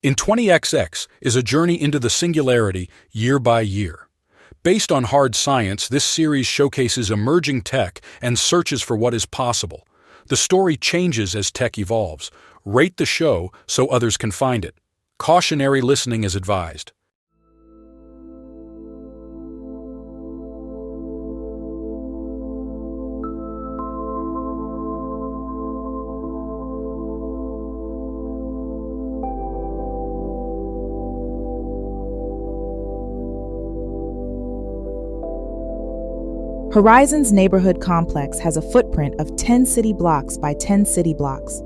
In 20XX is a journey into the singularity year by year. Based on hard science, this series showcases emerging tech and searches for what is possible. The story changes as tech evolves. Rate the show so others can find it. Cautionary listening is advised. Horizon's neighborhood complex has a footprint of 10 city blocks by 10 city blocks.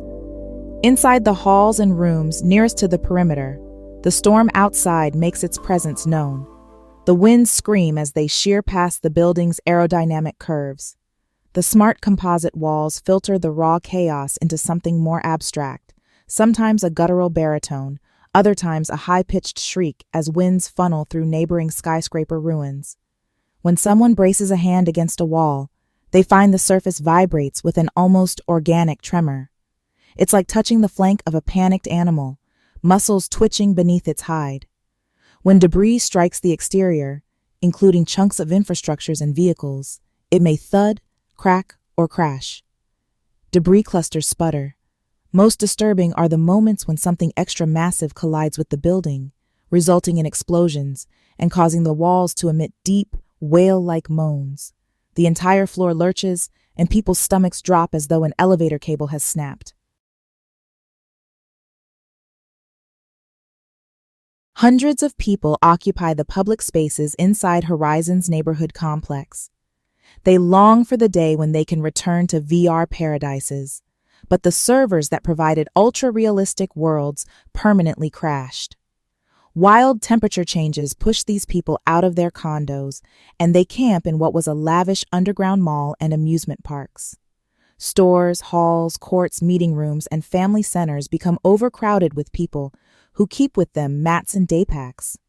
Inside the halls and rooms nearest to the perimeter, the storm outside makes its presence known. The winds scream as they shear past the building's aerodynamic curves. The smart-composite walls filter the raw chaos into something more abstract, sometimes a guttural baritone, other times a high-pitched shriek as winds funnel through neighboring skyscraper ruins. When someone braces a hand against a wall, they find the surface vibrates with an almost organic tremor. It's like touching the flank of a panicked animal, muscles twitching beneath its hide. When debris strikes the exterior, including chunks of infrastructures and vehicles, it may thud, crack, or crash. Debris clusters sputter. Most disturbing are the moments when something extra massive collides with the building, resulting in explosions and causing the walls to emit deep, whale-like moans. The entire floor lurches, and people's stomachs drop as though an elevator cable has snapped. Hundreds of people occupy the public spaces inside Horizon's neighborhood complex. They long for the day when they can return to VR paradises, but the servers that provided ultra-realistic worlds permanently crashed. Wild temperature changes push these people out of their condos, and they camp in what was a lavish underground mall and amusement parks. Stores, halls, courts, meeting rooms, and family centers become overcrowded with people who keep with them mats and day packs.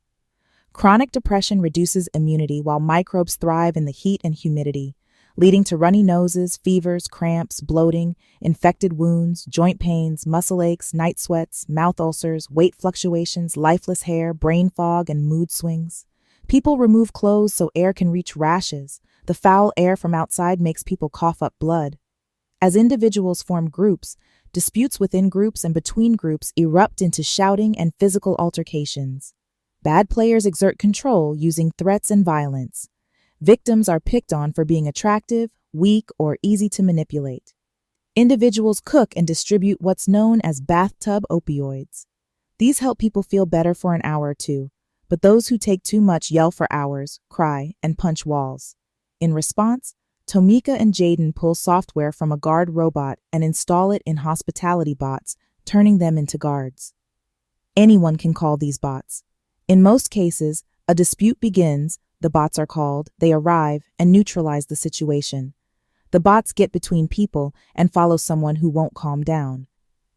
Chronic depression reduces immunity while microbes thrive in the heat and humidity, leading to runny noses, fevers, cramps, bloating, infected wounds, joint pains, muscle aches, night sweats, mouth ulcers, weight fluctuations, lifeless hair, brain fog, and mood swings. People remove clothes so air can reach rashes. The foul air from outside makes people cough up blood. As individuals form groups, disputes within groups and between groups erupt into shouting and physical altercations. Bad players exert control using threats and violence. Victims are picked on for being attractive, weak, or easy to manipulate. Individuals cook and distribute what's known as bathtub opioids. These help people feel better for an hour or two, but those who take too much yell for hours, cry, and punch walls. In response, Tomika and Jaden pull software from a guard robot and install it in hospitality bots, turning them into guards. Anyone can call these bots. In most cases, a dispute begins, the bots are called, they arrive, and neutralize the situation. The bots get between people and follow someone who won't calm down.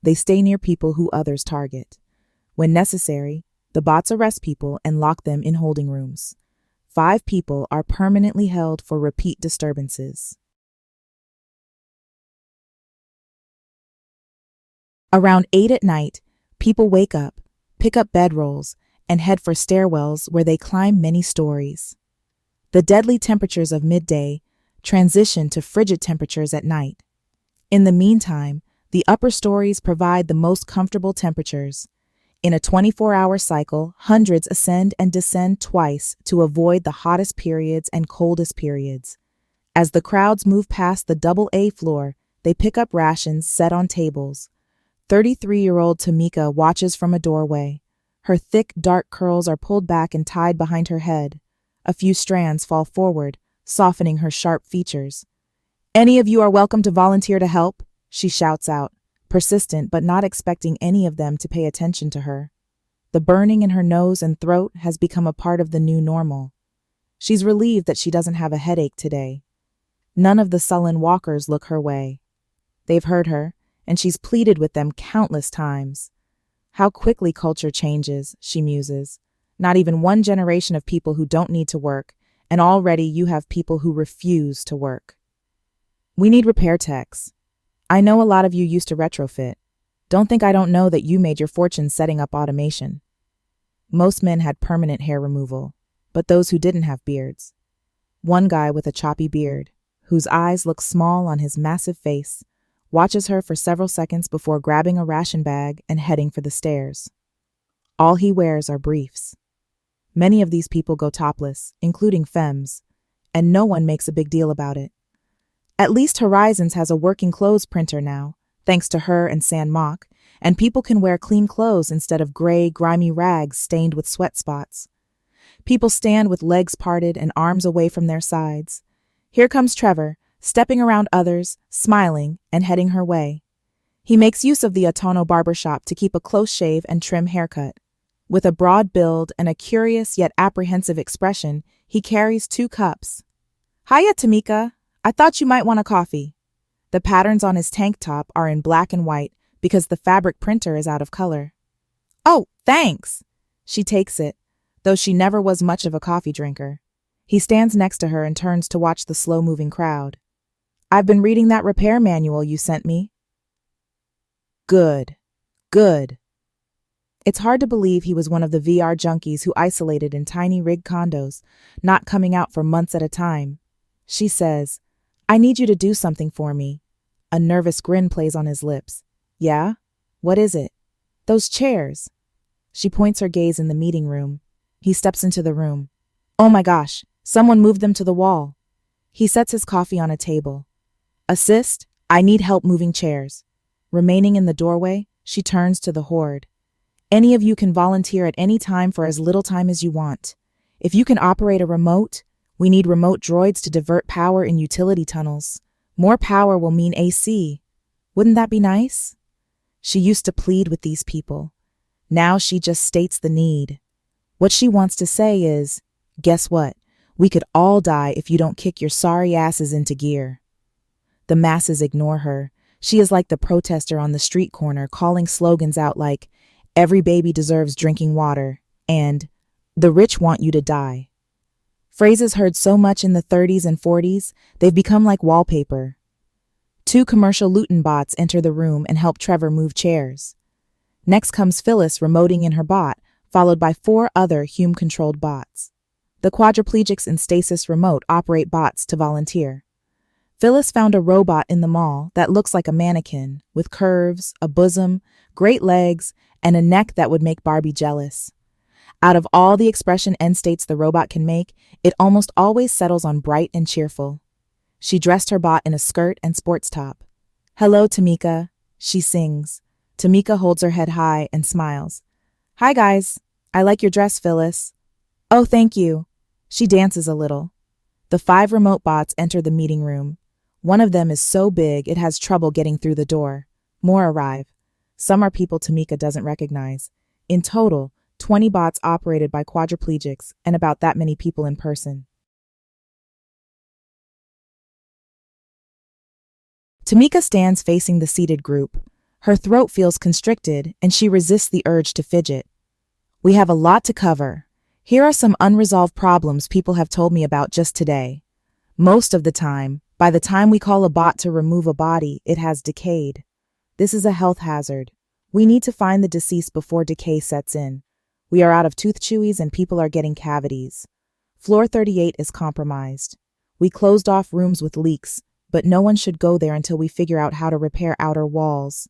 They stay near people who others target. When necessary, the bots arrest people and lock them in holding rooms. 5 people are permanently held for repeat disturbances. Around 8 at night, people wake up, pick up bedrolls, and head for stairwells where they climb many stories. The deadly temperatures of midday transition to frigid temperatures at night. In the meantime, the upper stories provide the most comfortable temperatures. In a 24-hour cycle, hundreds ascend and descend twice to avoid the hottest periods and coldest periods. As the crowds move past the double-A floor, they pick up rations set on tables. 33-year-old Tomika watches from a doorway. Her thick, dark curls are pulled back and tied behind her head. A few strands fall forward, softening her sharp features. "Any of you are welcome to volunteer to help," she shouts out, persistent but not expecting any of them to pay attention to her. The burning in her nose and throat has become a part of the new normal. She's relieved that she doesn't have a headache today. None of the sullen walkers look her way. They've heard her, and she's pleaded with them countless times. How quickly culture changes, she muses. Not even one generation of people who don't need to work, and already you have people who refuse to work. "We need repair techs. I know a lot of you used to retrofit. Don't think I don't know that you made your fortune setting up automation. Most men had permanent hair removal, but those who didn't have beards. One guy with a choppy beard, whose eyes look small on his massive face, watches her for several seconds before grabbing a ration bag and heading for the stairs. All he wears are briefs. Many of these people go topless, including femmes, and no one makes a big deal about it. At least Horizons has a working clothes printer now, thanks to her and San Mock, and people can wear clean clothes instead of gray, grimy rags stained with sweat spots. People stand with legs parted and arms away from their sides. Here comes Trevor, stepping around others, smiling, and heading her way. He makes use of the Atono barbershop to keep a close shave and trim haircut. With a broad build and a curious yet apprehensive expression, he carries 2 cups. Hiya, Tamika. I thought you might want a coffee. The patterns on his tank top are in black and white because the fabric printer is out of color. Oh, thanks. She takes it, though she never was much of a coffee drinker. He stands next to her and turns to watch the slow-moving crowd. I've been reading that repair manual you sent me. Good. It's hard to believe he was one of the VR junkies who isolated in tiny rig condos, not coming out for months at a time. She says, I need you to do something for me. A nervous grin plays on his lips. Yeah? What is it? Those chairs. She points her gaze in the meeting room. He steps into the room. Oh my gosh, someone moved them to the wall. He sets his coffee on a table. Assist? I need help moving chairs. Remaining in the doorway, she turns to the horde. Any of you can volunteer at any time for as little time as you want. If you can operate a remote, we need remote droids to divert power in utility tunnels. More power will mean AC. Wouldn't that be nice? She used to plead with these people. Now she just states the need. What she wants to say is, guess what? We could all die if you don't kick your sorry asses into gear. The masses ignore her. She is like the protester on the street corner calling slogans out like, every baby deserves drinking water, and the rich want you to die. Phrases heard so much in the 30s and 40s, they've become like wallpaper. 2 commercial Luton bots enter the room and help Trevor move chairs. Next comes Phyllis remoting in her bot, followed by 4 other Hume-controlled bots. The quadriplegics in Stasis Remote operate bots to volunteer. Phyllis found a robot in the mall that looks like a mannequin, with curves, a bosom, great legs, and a neck that would make Barbie jealous. Out of all the expression end states the robot can make, it almost always settles on bright and cheerful. She dressed her bot in a skirt and sports top. Hello, Tamika, she sings. Tamika holds her head high and smiles. Hi, guys. I like your dress, Phyllis. Oh, thank you. She dances a little. The 5 remote bots enter the meeting room. One of them is so big it has trouble getting through the door. More arrive. Some are people Tamika doesn't recognize. In total, 20 bots operated by quadriplegics and about that many people in person. Tamika stands facing the seated group. Her throat feels constricted and she resists the urge to fidget. We have a lot to cover. Here are some unresolved problems people have told me about just today. Most of the time, by the time we call a bot to remove a body, it has decayed. This is a health hazard. We need to find the deceased before decay sets in. We are out of tooth chewies and people are getting cavities. Floor 38 is compromised. We closed off rooms with leaks, but no one should go there until we figure out how to repair outer walls.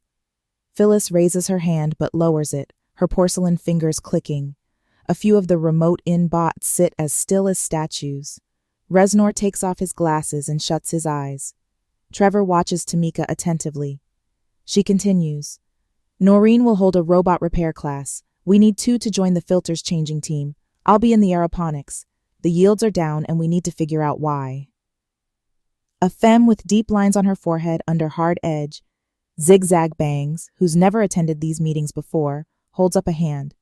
Phyllis raises her hand but lowers it, her porcelain fingers clicking. A few of the remote-in bots sit as still as statues. Reznor takes off his glasses and shuts his eyes. Trevor watches Tamika attentively. She continues. Noreen will hold a robot repair class. We need 2 to join the filters changing team. I'll be in the aeroponics. The yields are down and we need to figure out why. A femme with deep lines on her forehead under hard edge, zigzag bangs, who's never attended these meetings before, holds up a hand.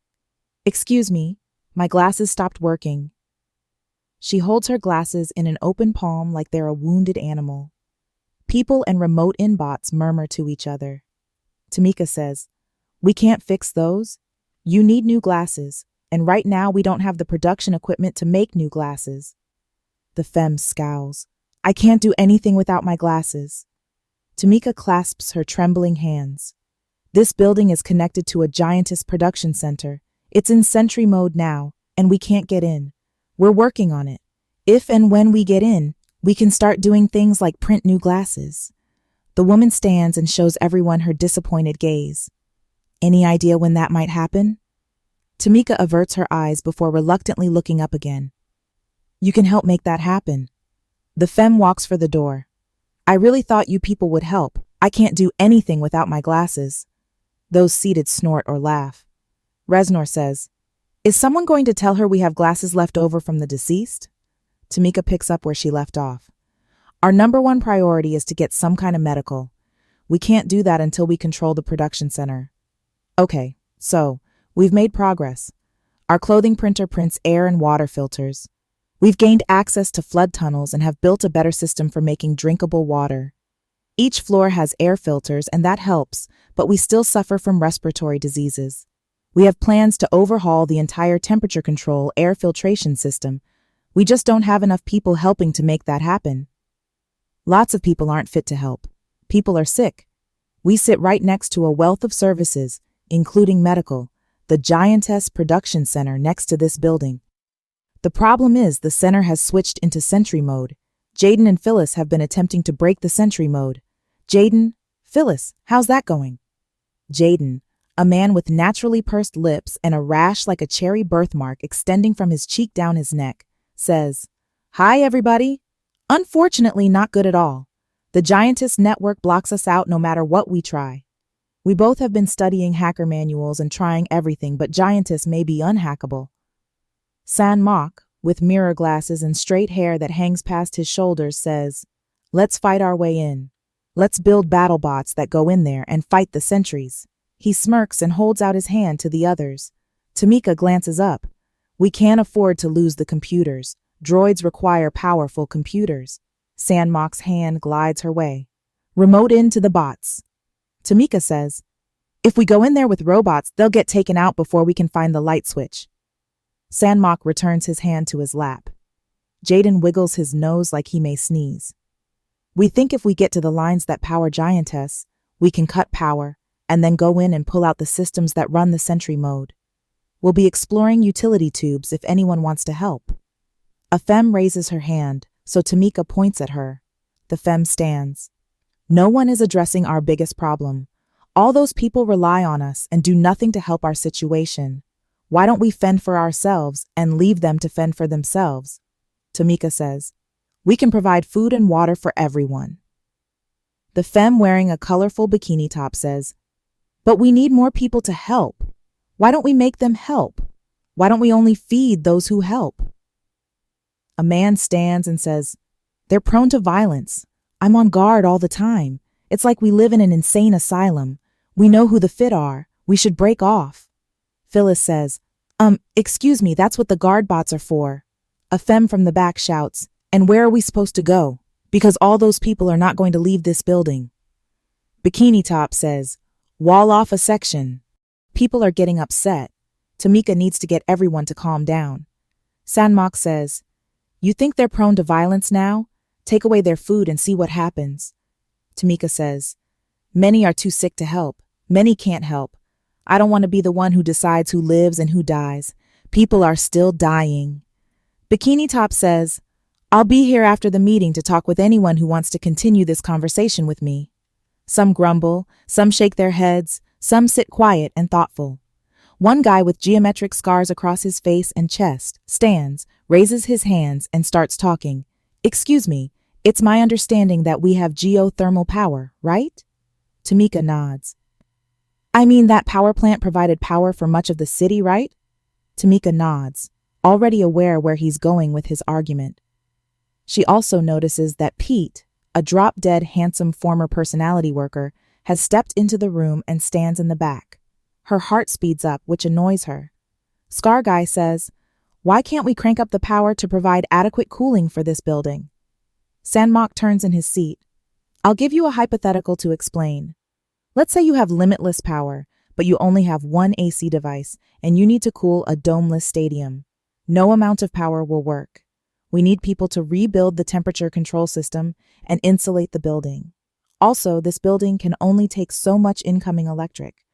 Excuse me, my glasses stopped working. She holds her glasses in an open palm like they're a wounded animal. People and remote-in bots murmur to each other. Tamika says, We can't fix those. You need new glasses, and right now we don't have the production equipment to make new glasses. The femme scowls. I can't do anything without my glasses. Tamika clasps her trembling hands. This building is connected to a giantess production center. It's in sentry mode now, and we can't get in. We're working on it. If and when we get in, we can start doing things like print new glasses. The woman stands and shows everyone her disappointed gaze. Any idea when that might happen? Tamika averts her eyes before reluctantly looking up again. You can help make that happen. The femme walks for the door. I really thought you people would help. I can't do anything without my glasses. Those seated snort or laugh. Reznor says, Is someone going to tell her we have glasses left over from the deceased? Tamika picks up where she left off. Our number one priority is to get some kind of medical. We can't do that until we control the production center. Okay, so, we've made progress. Our clothing printer prints air and water filters. We've gained access to flood tunnels and have built a better system for making drinkable water. Each floor has air filters and that helps, but we still suffer from respiratory diseases. We have plans to overhaul the entire temperature control air filtration system. We just don't have enough people helping to make that happen. Lots of people aren't fit to help. People are sick. We sit right next to a wealth of services, including medical, the giantess production center next to this building. The problem is the center has switched into sentry mode. Jaden and Phyllis have been attempting to break the sentry mode. Jaden, Phyllis, how's that going? Jaden, a man with naturally pursed lips and a rash like a cherry birthmark extending from his cheek down his neck, says, Hi, everybody. Unfortunately, not good at all. The giantess network blocks us out no matter what we try. We both have been studying hacker manuals and trying everything, but giantess may be unhackable. San Mok, with mirror glasses and straight hair that hangs past his shoulders, says, Let's fight our way in. Let's build battle bots that go in there and fight the sentries. He smirks and holds out his hand to the others. Tamika glances up. We can't afford to lose the computers. Droids require powerful computers. San Mok's hand glides her way. Remote into the bots. Tamika says, If we go in there with robots, they'll get taken out before we can find the light switch. San Mok returns his hand to his lap. Jaden wiggles his nose like he may sneeze. We think if we get to the lines that power Giantess, we can cut power, and then go in and pull out the systems that run the sentry mode. We'll be exploring utility tubes if anyone wants to help. A femme raises her hand, so Tamika points at her. The femme stands. No one is addressing our biggest problem. All those people rely on us and do nothing to help our situation. Why don't we fend for ourselves and leave them to fend for themselves? Tamika says, We can provide food and water for everyone. The femme wearing a colorful bikini top says, But we need more people to help. Why don't we make them help? Why don't we only feed those who help? A man stands and says, They're prone to violence. I'm on guard all the time. It's like we live in an insane asylum. We know who the fit are. We should break off. Phyllis says, Excuse me, that's what the guard bots are for. A femme from the back shouts, And where are we supposed to go? Because all those people are not going to leave this building. Bikini Top says, Wall off a section. People are getting upset. Tamika needs to get everyone to calm down. San Mok says, You think they're prone to violence now? Take away their food and see what happens. Tamika says, Many are too sick to help. Many can't help. I don't want to be the one who decides who lives and who dies. People are still dying. Bikini Top says, I'll be here after the meeting to talk with anyone who wants to continue this conversation with me. Some grumble, some shake their heads, some sit quiet and thoughtful. One guy with geometric scars across his face and chest stands, raises his hands, and starts talking. Excuse me, it's my understanding that we have geothermal power, right? Tamika nods. I mean, that power plant provided power for much of the city, right? Tamika nods, already aware where he's going with his argument. She also notices that Pete, a drop-dead handsome former personality worker, has stepped into the room and stands in the back. Her heart speeds up, which annoys her. Scar Guy says, Why can't we crank up the power to provide adequate cooling for this building? San Mok turns in his seat. I'll give you a hypothetical to explain. Let's say you have limitless power, but you only have one AC device, and you need to cool a domeless stadium. No amount of power will work. We need people to rebuild the temperature control system and insulate the building. Also, this building can only take so much incoming electric.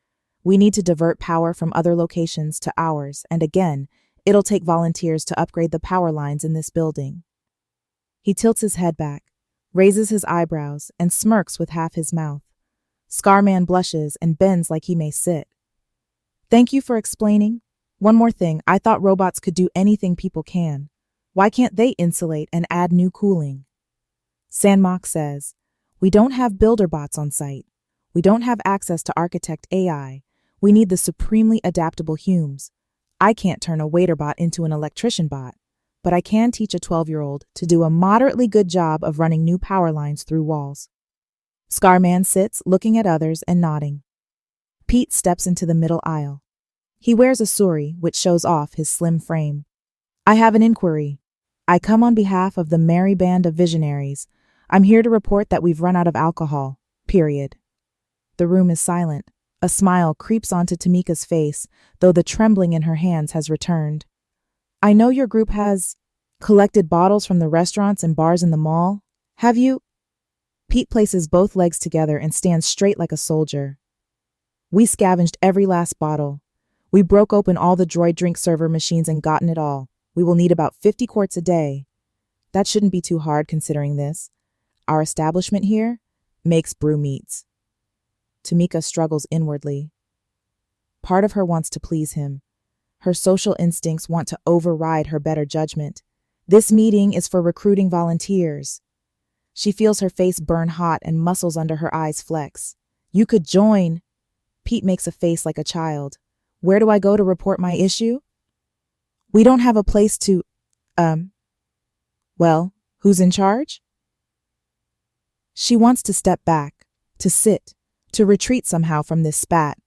We need to divert power from other locations to ours, and again, it'll take volunteers to upgrade the power lines in this building. He tilts his head back, raises his eyebrows, and smirks with half his mouth. Scarman blushes and bends like he may sit. Thank you for explaining. One more thing, I thought robots could do anything people can. Why can't they insulate and add new cooling? Sandmock says, we don't have builder bots on site. We don't have access to architect AI. We need the supremely adaptable Humes. I can't turn a waiter bot into an electrician bot, but I can teach a 12-year-old to do a moderately good job of running new power lines through walls. Scarman sits, looking at others and nodding. Pete steps into the middle aisle. He wears a suri, which shows off his slim frame. I have an inquiry. I come on behalf of the merry band of visionaries. I'm here to report that we've run out of alcohol. Period. The room is silent. A smile creeps onto Tamika's face, though the trembling in her hands has returned. I know your group has collected bottles from the restaurants and bars in the mall. Have you? Pete places both legs together and stands straight like a soldier. We scavenged every last bottle. We broke open all the droid drink server machines and gotten it all. We will need about 50 quarts a day. That shouldn't be too hard considering this. Our establishment here makes brew meats. Tamika struggles inwardly. Part of her wants to please him. Her social instincts want to override her better judgment. This meeting is for recruiting volunteers. She feels her face burn hot and muscles under her eyes flex. You could join. Pete makes a face like a child. Where do I go to report my issue? We don't have a place to, well, who's in charge? She wants to step back, to sit, to retreat somehow from this spat,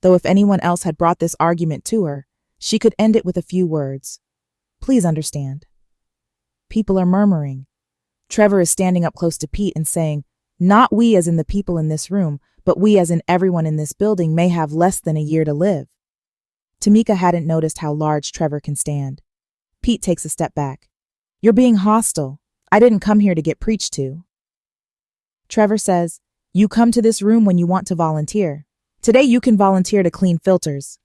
though if anyone else had brought this argument to her, she could end it with a few words. Please understand. People are murmuring. Trevor is standing up close to Pete and saying, not we as in the people in this room, but we as in everyone in this building may have less than a year to live. Tamika hadn't noticed how large Trevor can stand. Pete takes a step back. You're being hostile. I didn't come here to get preached to. Trevor says, you come to this room when you want to volunteer. Today you can volunteer to clean filters.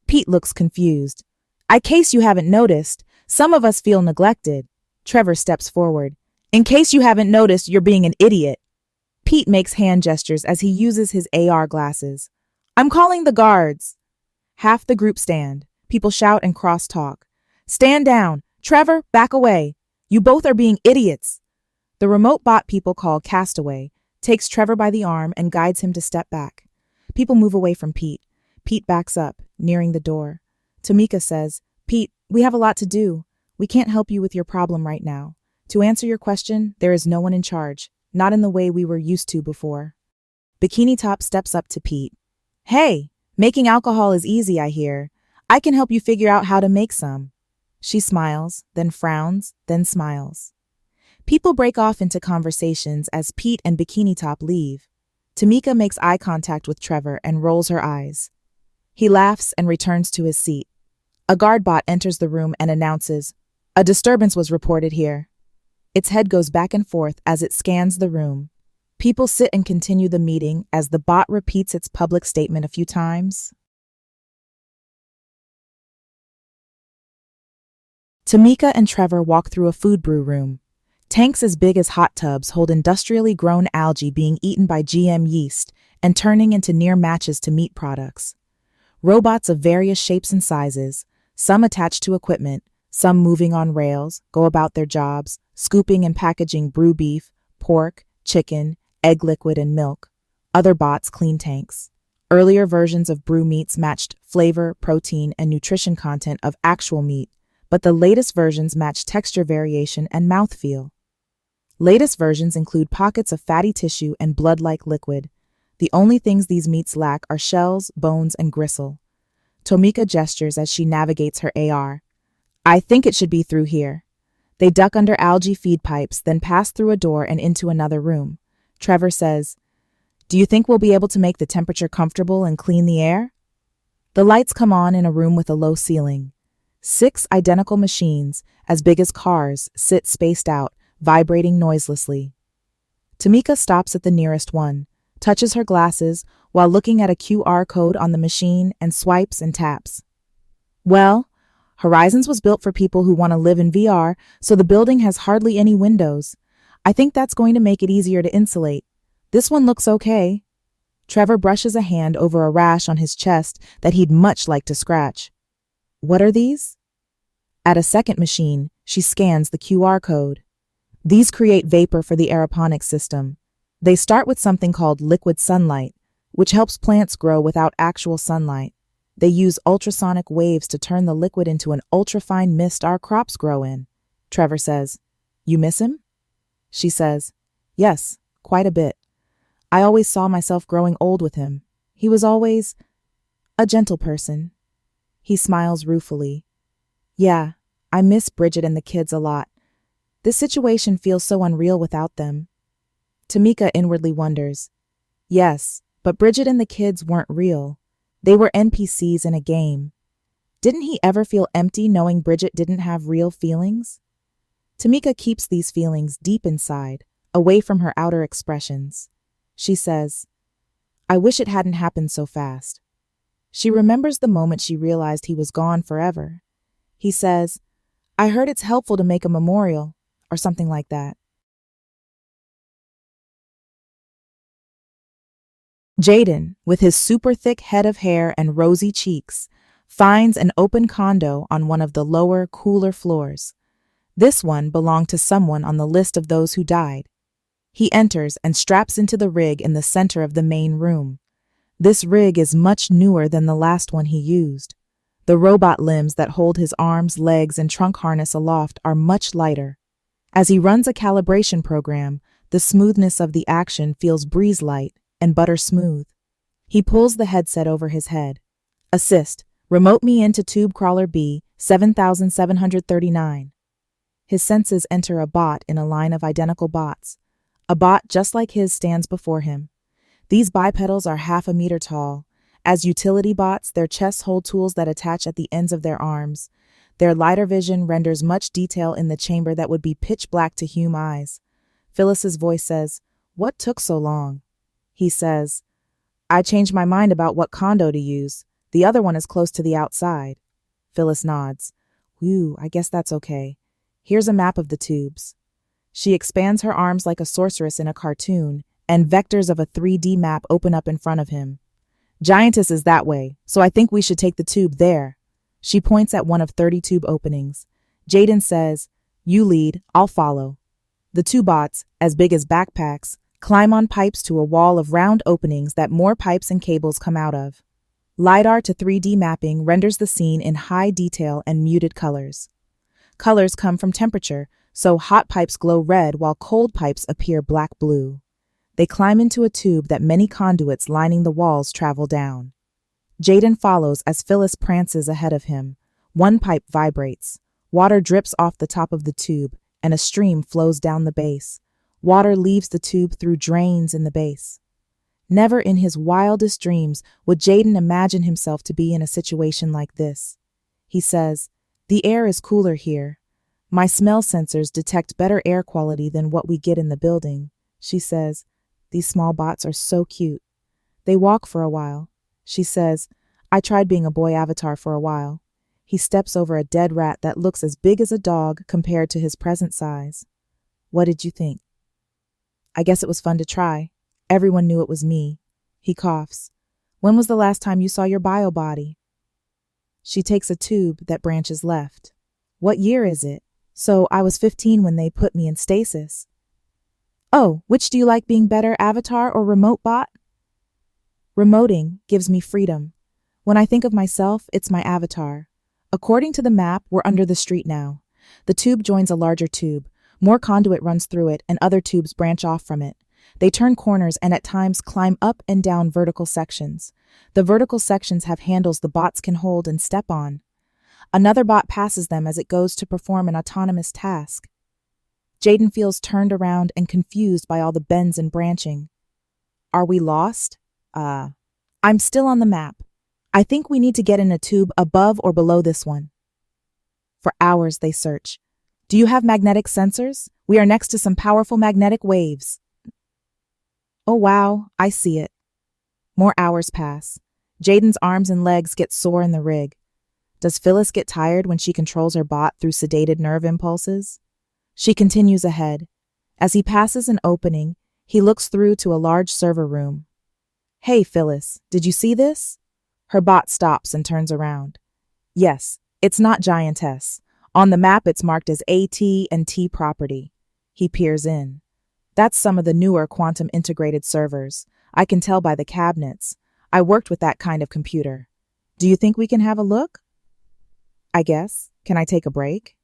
Pete looks confused. In case you haven't noticed, some of us feel neglected. Trevor steps forward. In case you haven't noticed, you're being an idiot. Pete makes hand gestures as he uses his AR glasses. I'm calling the guards. Half the group stand. People shout and cross-talk. Stand down. Trevor, back away. You both are being idiots. The remote bot people call Castaway takes Trevor by the arm and guides him to step back. People move away from Pete. Pete backs up, nearing the door. Tamika says, Pete, we have a lot to do. We can't help you with your problem right now. To answer your question, there is no one in charge, not in the way we were used to before. Bikini Top steps up to Pete. Hey, making alcohol is easy, I hear. I can help you figure out how to make some. She smiles, then frowns, then smiles. People break off into conversations as Pete and Bikini Top leave. Tamika makes eye contact with Trevor and rolls her eyes. He laughs and returns to his seat. A guard bot enters the room and announces, a disturbance was reported here. Its head goes back and forth as it scans the room. People sit and continue the meeting as the bot repeats its public statement a few times. Tamika and Trevor walk through a food brew room. Tanks as big as hot tubs hold industrially grown algae being eaten by GM yeast and turning into near matches to meat products. Robots of various shapes and sizes, some attached to equipment, some moving on rails, go about their jobs, scooping and packaging brew beef, pork, chicken, egg liquid, and milk. Other bots clean tanks. Earlier versions of brew meats matched flavor, protein, and nutrition content of actual meat, but the latest versions match texture variation and mouthfeel. Latest versions include pockets of fatty tissue and blood-like liquid. The only things these meats lack are shells, bones, and gristle. Tamika gestures as she navigates her AR. I think it should be through here. They duck under algae feed pipes, then pass through a door and into another room. Trevor says, do you think we'll be able to make the temperature comfortable and clean the air? The lights come on in a room with a low ceiling. 6 identical machines, as big as cars, sit spaced out, vibrating noiselessly. Tamika stops at the nearest one, touches her glasses, while looking at a QR code on the machine and swipes and taps. Well, Horizons was built for people who want to live in VR, so the building has hardly any windows. I think that's going to make it easier to insulate. This one looks okay. Trevor brushes a hand over a rash on his chest that he'd much like to scratch. What are these? At a second machine, she scans the QR code. These create vapor for the aeroponics system. They start with something called liquid sunlight, which helps plants grow without actual sunlight. They use ultrasonic waves to turn the liquid into an ultrafine mist our crops grow in. Trevor says, "You miss him?" She says, "Yes, quite a bit. I always saw myself growing old with him. He was always a gentle person." He smiles ruefully. "Yeah, I miss Bridget and the kids a lot. This situation feels so unreal without them." Tamika inwardly wonders, yes, but Bridget and the kids weren't real. They were NPCs in a game. Didn't he ever feel empty knowing Bridget didn't have real feelings? Tamika keeps these feelings deep inside, away from her outer expressions. She says, "I wish it hadn't happened so fast." She remembers the moment she realized he was gone forever. He says, "I heard it's helpful to make a memorial," or something like that. Jaden, with his super thick head of hair and rosy cheeks, finds an open condo on one of the lower, cooler floors. This one belonged to someone on the list of those who died. He enters and straps into the rig in the center of the main room. This rig is much newer than the last one he used. The robot limbs that hold his arms, legs, and trunk harness aloft are much lighter. As he runs a calibration program, the smoothness of the action feels breeze-light and butter smooth. He pulls the headset over his head. "Assist, remote me into tube crawler B 7739. His senses enter a bot in a line of identical bots. A bot just like his stands before him. These bipedals are half a meter tall. As utility bots, their chests hold tools that attach at the ends of their arms. Their lighter vision renders much detail in the chamber that would be pitch black to human eyes. Phyllis's voice says, "What took so long?" He says, "I changed my mind about what condo to use. The other one is close to the outside." Phyllis nods. "Whew, I guess that's okay. Here's a map of the tubes." She expands her arms like a sorceress in a cartoon, and vectors of a 3D map open up in front of him. "Giantess is that way, so I think we should take the tube there." She points at one of 30 tube openings. Jaden says, "You lead, I'll follow." The two bots, as big as backpacks, climb on pipes to a wall of round openings that more pipes and cables come out of. LiDAR to 3D mapping renders the scene in high detail and muted colors. Colors come from temperature, so hot pipes glow red while cold pipes appear black-blue. They climb into a tube that many conduits lining the walls travel down. Jaden follows as Phyllis prances ahead of him. One pipe vibrates. Water drips off the top of the tube, and a stream flows down the base. Water leaves the tube through drains in the base. Never in his wildest dreams would Jaden imagine himself to be in a situation like this. He says, "The air is cooler here. My smell sensors detect better air quality than what we get in the building." She says, "These small bots are so cute." They walk for a while. She says, "I tried being a boy avatar for a while." He steps over a dead rat that looks as big as a dog compared to his present size. "What did you think?" "I guess it was fun to try. Everyone knew it was me." He coughs. "When was the last time you saw your bio body?" She takes a tube that branches left. "What year is it?" "So I was 15 when they put me in stasis." "Oh, which do you like being better, avatar or remote bot?" "Remoting gives me freedom. When I think of myself, it's my avatar. According to the map, we're under the street now. The tube joins a larger tube. More conduit runs through it, and other tubes branch off from it. They turn corners and at times climb up and down vertical sections. The vertical sections have handles the bots can hold and step on. Another bot passes them as it goes to perform an autonomous task. Jaden feels turned around and confused by all the bends and branching. "Are we lost?" I'm still on the map. I think we need to get in a tube above or below this one." For hours they search. "Do you have magnetic sensors? We are next to some powerful magnetic waves." "Oh wow, I see it." More hours pass. Jaden's arms and legs get sore in the rig. Does Phyllis get tired when she controls her bot through sedated nerve impulses? She continues ahead. As he passes an opening, he looks through to a large server room. Hey, Phyllis, did you see this? Her bot stops and turns around. Yes, it's not giantess. On the map, it's marked as AT and T property. He peers in. That's some of the newer quantum integrated servers. I can tell by the cabinets. I worked with that kind of computer. Do you think we can have a look? I guess. Can I take a break?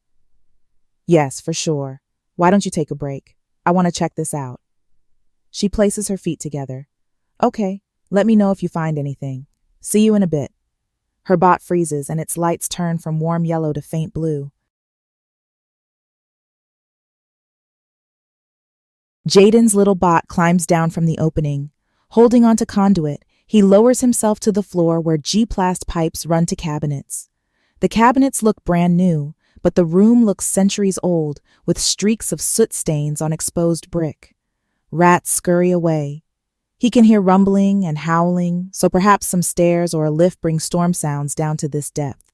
Yes, for sure. Why don't you take a break? I want to check this out. She places her feet together. Okay, let me know if you find anything. See you in a bit. Her bot freezes and its lights turn from warm yellow to faint blue. Jaden's little bot climbs down from the opening. Holding onto conduit, he lowers himself to the floor where G-plast pipes run to cabinets. The cabinets look brand new, but the room looks centuries old, with streaks of soot stains on exposed brick. Rats scurry away. He can hear rumbling and howling, so perhaps some stairs or a lift bring storm sounds down to this depth.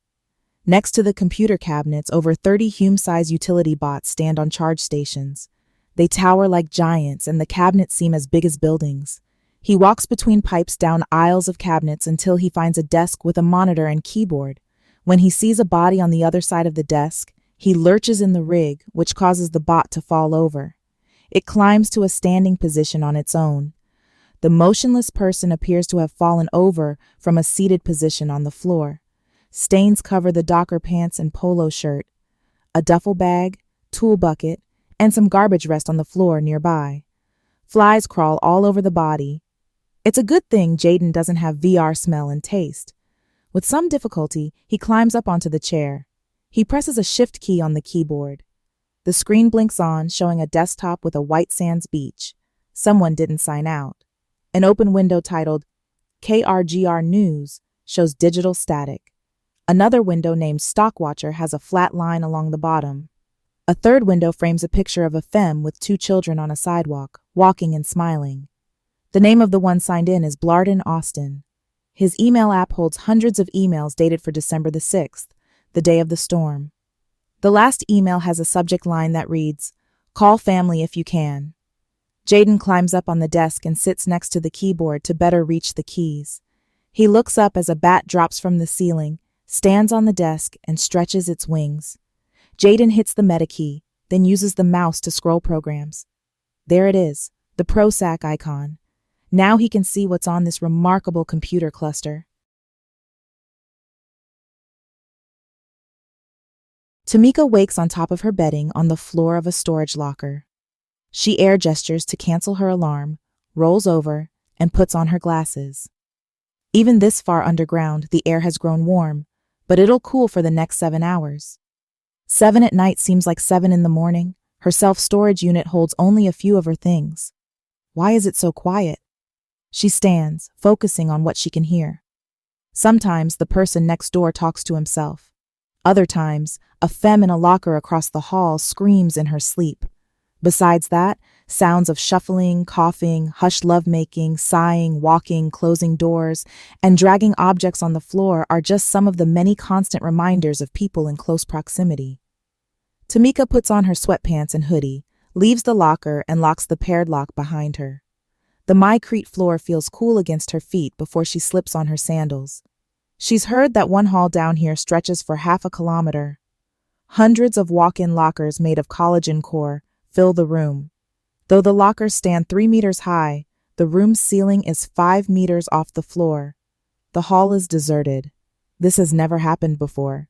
Next to the computer cabinets, over 30 Hume-sized utility bots stand on charge stations. They tower like giants, and the cabinets seem as big as buildings. He walks between pipes down aisles of cabinets until he finds a desk with a monitor and keyboard. When he sees a body on the other side of the desk, he lurches in the rig, which causes the bot to fall over. It climbs to a standing position on its own. The motionless person appears to have fallen over from a seated position on the floor. Stains cover the docker pants and polo shirt. A duffel bag, tool bucket, and some garbage rest on the floor nearby. Flies crawl all over the body. It's a good thing Jaden doesn't have VR smell and taste. With some difficulty, he climbs up onto the chair. He presses a shift key on the keyboard. The screen blinks on, showing a desktop with a white sands beach. Someone didn't sign out. An open window titled KRGR News shows digital static. Another window named Stockwatcher has a flat line along the bottom. A third window frames a picture of a femme with 2 children on a sidewalk, walking and smiling. The name of the one signed in is Blarden Austin. His email app holds hundreds of emails dated for December the 6th, the day of the storm. The last email has a subject line that reads, "Call family if you can." Jaden climbs up on the desk and sits next to the keyboard to better reach the keys. He looks up as a bat drops from the ceiling, stands on the desk, and stretches its wings. Jaden hits the meta key, then uses the mouse to scroll programs. There it is, the ProSac icon. Now he can see what's on this remarkable computer cluster. Tamika wakes on top of her bedding on the floor of a storage locker. She air gestures to cancel her alarm, rolls over, and puts on her glasses. Even this far underground, the air has grown warm, but it'll cool for the next 7 hours. 7 at night seems like 7 in the morning. Her self-storage unit holds only a few of her things. Why is it so quiet? She stands, focusing on what she can hear. Sometimes the person next door talks to himself. Other times, a femme in a locker across the hall screams in her sleep. Besides that, sounds of shuffling, coughing, hushed lovemaking, sighing, walking, closing doors, and dragging objects on the floor are just some of the many constant reminders of people in close proximity. Tamika puts on her sweatpants and hoodie, leaves the locker, and locks the paired lock behind her. The mycrete floor feels cool against her feet before she slips on her sandals. She's heard that one hall down here stretches for half a kilometer. Hundreds of walk-in lockers made of collagen core fill the room. Though the lockers stand 3 meters high, the room's ceiling is 5 meters off the floor. The hall is deserted. This has never happened before.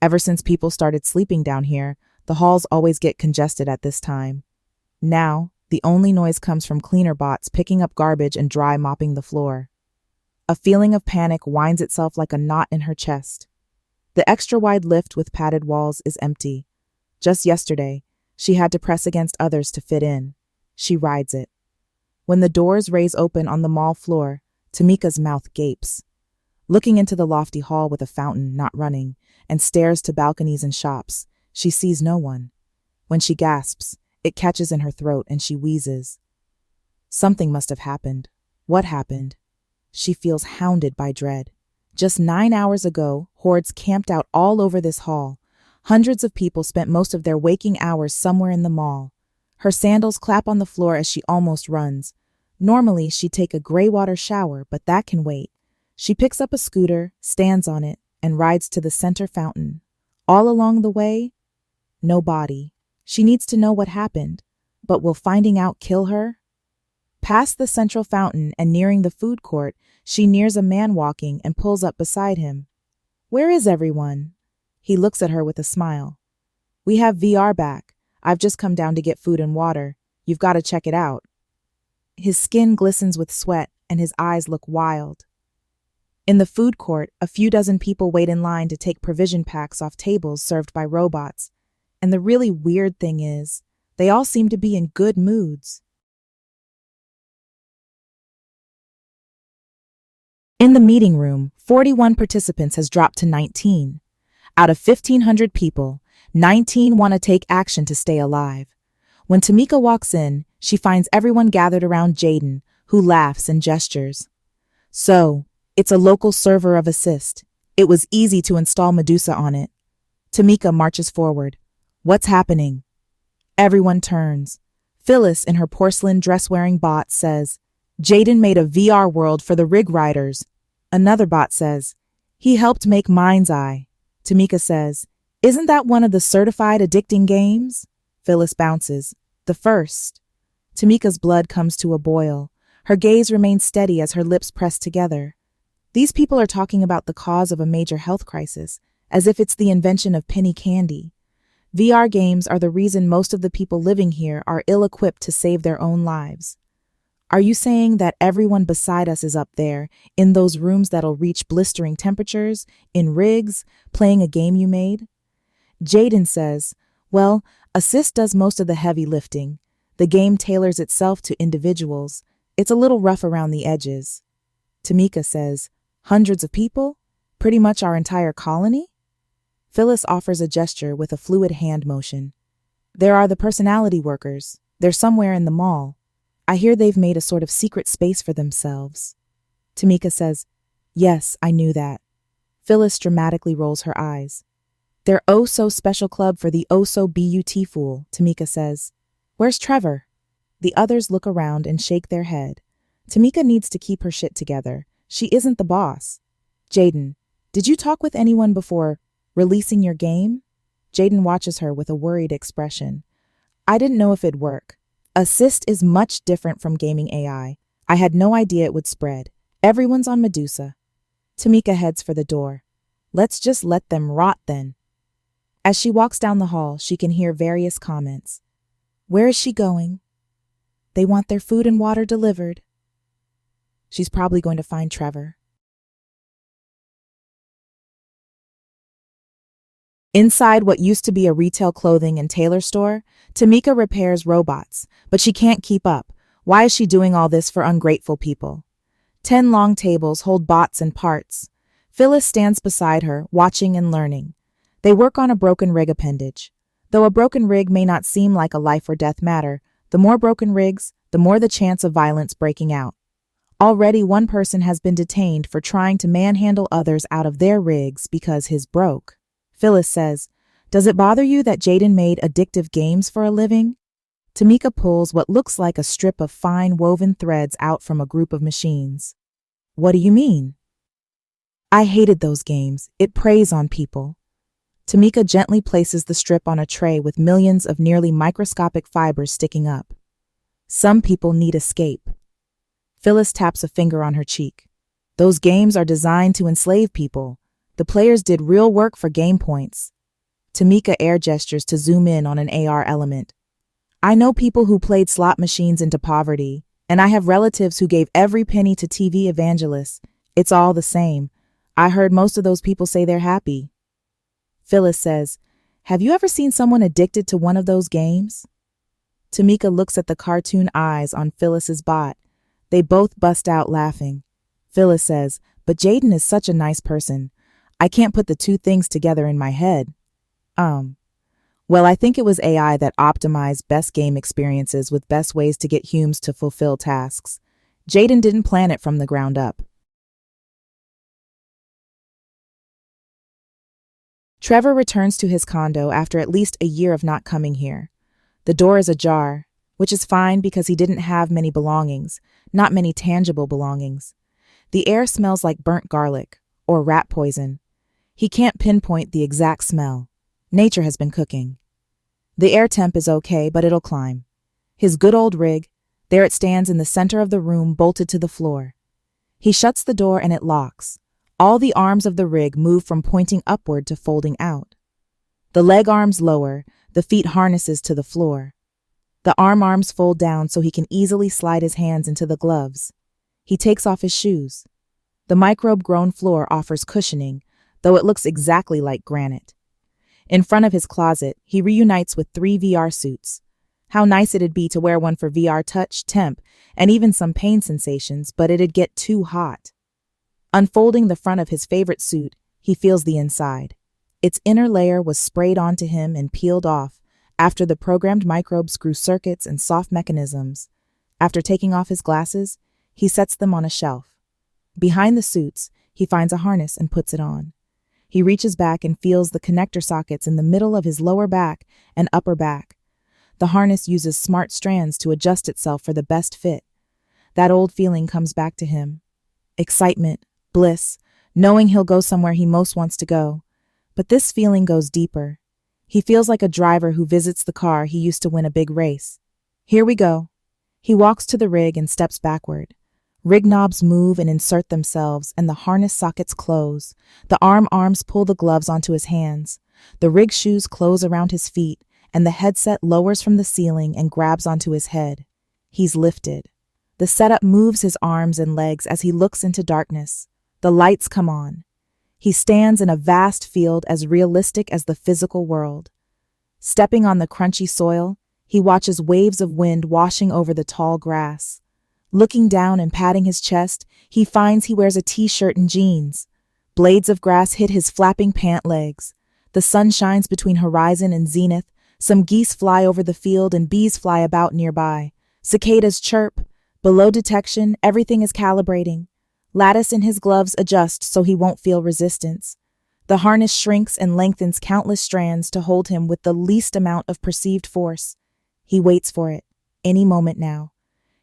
Ever since people started sleeping down here, the halls always get congested at this time. Now, the only noise comes from cleaner bots picking up garbage and dry mopping the floor. A feeling of panic winds itself like a knot in her chest. The extra-wide lift with padded walls is empty. Just yesterday, she had to press against others to fit in. She rides it. When the doors raise open on the mall floor, Tamika's mouth gapes. Looking into the lofty hall with a fountain not running and stairs to balconies and shops, she sees no one. When she gasps, it catches in her throat and she wheezes. Something must have happened. What happened? She feels hounded by dread. Just 9 hours ago, hordes camped out all over this hall. Hundreds of people spent most of their waking hours somewhere in the mall. Her sandals clap on the floor as she almost runs. Normally, she'd take a gray water shower, but that can wait. She picks up a scooter, stands on it, and rides to the center fountain. All along the way, no body. She needs to know what happened. But will finding out kill her? Past the central fountain and nearing the food court, she nears a man walking and pulls up beside him. "Where is everyone?" He looks at her with a smile. "We have VR back. I've just come down to get food and water. You've got to check it out." His skin glistens with sweat and his eyes look wild. In the food court, a few dozen people wait in line to take provision packs off tables served by robots. And the really weird thing is, they all seem to be in good moods. In the meeting room, 41 participants has dropped to 19. Out of 1,500 people, 19 want to take action to stay alive. When Tamika walks in, she finds everyone gathered around Jaden, who laughs and gestures. "So, it's a local server of Assist. It was easy to install Medusa on it." Tamika marches forward. "What's happening?" Everyone turns. Phyllis, in her porcelain dress-wearing bot, says, "Jaden made a VR world for the rig riders." Another bot says, "He helped make Mind's Eye." Tamika says, "Isn't that one of the certified addicting games?" Phyllis bounces, "The first." Tamika's blood comes to a boil. Her gaze remains steady as her lips press together. These people are talking about the cause of a major health crisis, as if it's the invention of penny candy. VR games are the reason most of the people living here are ill-equipped to save their own lives. Are you saying that everyone beside us is up there, in those rooms that'll reach blistering temperatures, in rigs, playing a game you made? Jaden says, "Well, Assist does most of the heavy lifting. The game tailors itself to individuals. It's a little rough around the edges." Tamika says, "Hundreds of people? Pretty much our entire colony?" Phyllis offers a gesture with a fluid hand motion. "There are the personality workers. They're somewhere in the mall. I hear they've made a sort of secret space for themselves." Tamika says, "Yes, I knew that." Phyllis dramatically rolls her eyes. "Their oh-so-special club for the oh-so-beautiful," Tamika says. "Where's Trevor?" The others look around and shake their head. Tamika needs to keep her shit together. She isn't the boss. "Jaden, did you talk with anyone before releasing your game?" Jaden watches her with a worried expression. "I didn't know if it'd work. Assist is much different from gaming AI. I had no idea it would spread. Everyone's on Medusa." Tamika heads for the door. "Let's just let them rot then." As she walks down the hall, she can hear various comments. "Where is she going?" "They want their food and water delivered." "She's probably going to find Trevor." Inside what used to be a retail clothing and tailor store, Tamika repairs robots, but she can't keep up. Why is she doing all this for ungrateful people? 10 long tables hold bots and parts. Phyllis stands beside her, watching and learning. They work on a broken rig appendage. Though a broken rig may not seem like a life or death matter, the more broken rigs, the more the chance of violence breaking out. Already one person has been detained for trying to manhandle others out of their rigs because his broke. Phyllis says, "Does it bother you that Jaden made addictive games for a living?" Tamika pulls what looks like a strip of fine woven threads out from a group of machines. "What do you mean?" "I hated those games. It preys on people." Tamika gently places the strip on a tray with millions of nearly microscopic fibers sticking up. "Some people need escape." Phyllis taps a finger on her cheek. "Those games are designed to enslave people. The players did real work for game points." Tamika air gestures to zoom in on an AR element. "I know people who played slot machines into poverty, and I have relatives who gave every penny to TV evangelists. It's all the same. I heard most of those people say they're happy." Phyllis says, "Have you ever seen someone addicted to one of those games?" Tamika looks at the cartoon eyes on Phyllis's bot. They both bust out laughing. Phyllis says, "But Jaden is such a nice person. I can't put the two things together in my head." Well, I think it was AI that optimized best game experiences with best ways to get humans to fulfill tasks. Jaden didn't plan it from the ground up. Trevor returns to his condo after at least a year of not coming here. The door is ajar, which is fine because he didn't have many belongings, not many tangible belongings. The air smells like burnt garlic, or rat poison. He can't pinpoint the exact smell. Nature has been cooking. The air temp is okay, but it'll climb. His good old rig, there it stands in the center of the room, bolted to the floor. He shuts the door and it locks. All the arms of the rig move from pointing upward to folding out. The leg arms lower, the feet harnesses to the floor. The arms fold down so he can easily slide his hands into the gloves. He takes off his shoes. The microbe-grown floor offers cushioning, though it looks exactly like granite. In front of his closet, he reunites with 3 VR suits. How nice it'd be to wear one for VR touch, temp, and even some pain sensations, but it'd get too hot. Unfolding the front of his favorite suit, he feels the inside. Its inner layer was sprayed onto him and peeled off after the programmed microbes grew circuits and soft mechanisms. After taking off his glasses, he sets them on a shelf. Behind the suits, he finds a harness and puts it on. He reaches back and feels the connector sockets in the middle of his lower back and upper back. The harness uses smart strands to adjust itself for the best fit. That old feeling comes back to him. Excitement, bliss, knowing he'll go somewhere he most wants to go. But this feeling goes deeper. He feels like a driver who visits the car he used to win a big race. Here we go. He walks to the rig and steps backward. Rig knobs move and insert themselves, and the harness sockets close. The arms pull the gloves onto his hands. The rig shoes close around his feet, and the headset lowers from the ceiling and grabs onto his head. He's lifted. The setup moves his arms and legs as he looks into darkness. The lights come on. He stands in a vast field as realistic as the physical world. Stepping on the crunchy soil, he watches waves of wind washing over the tall grass. Looking down and patting his chest, he finds he wears a t-shirt and jeans. Blades of grass hit his flapping pant legs. The sun shines between horizon and zenith. Some geese fly over the field and bees fly about nearby. Cicadas chirp. Below detection, everything is calibrating. Lattice in his gloves adjusts so he won't feel resistance. The harness shrinks and lengthens countless strands to hold him with the least amount of perceived force. He waits for it, any moment now.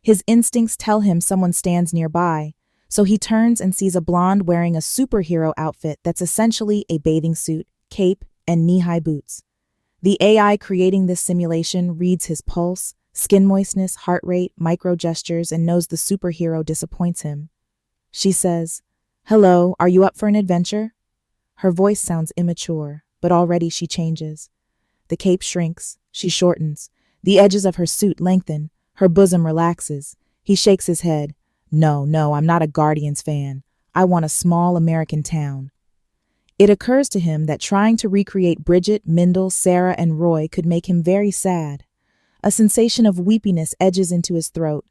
His instincts tell him someone stands nearby, so he turns and sees a blonde wearing a superhero outfit that's essentially a bathing suit, cape, and knee-high boots. The AI creating this simulation reads his pulse, skin moistness, heart rate, micro-gestures, and knows the superhero disappoints him. She says, "Hello, are you up for an adventure?" Her voice sounds immature, but already she changes. The cape shrinks, she shortens. The edges of her suit lengthen. Her bosom relaxes. He shakes his head. No, I'm not a Guardians fan. I want a small American town. It occurs to him that trying to recreate Bridget, Mindel, Sarah, and Roy could make him very sad. A sensation of weepiness edges into his throat.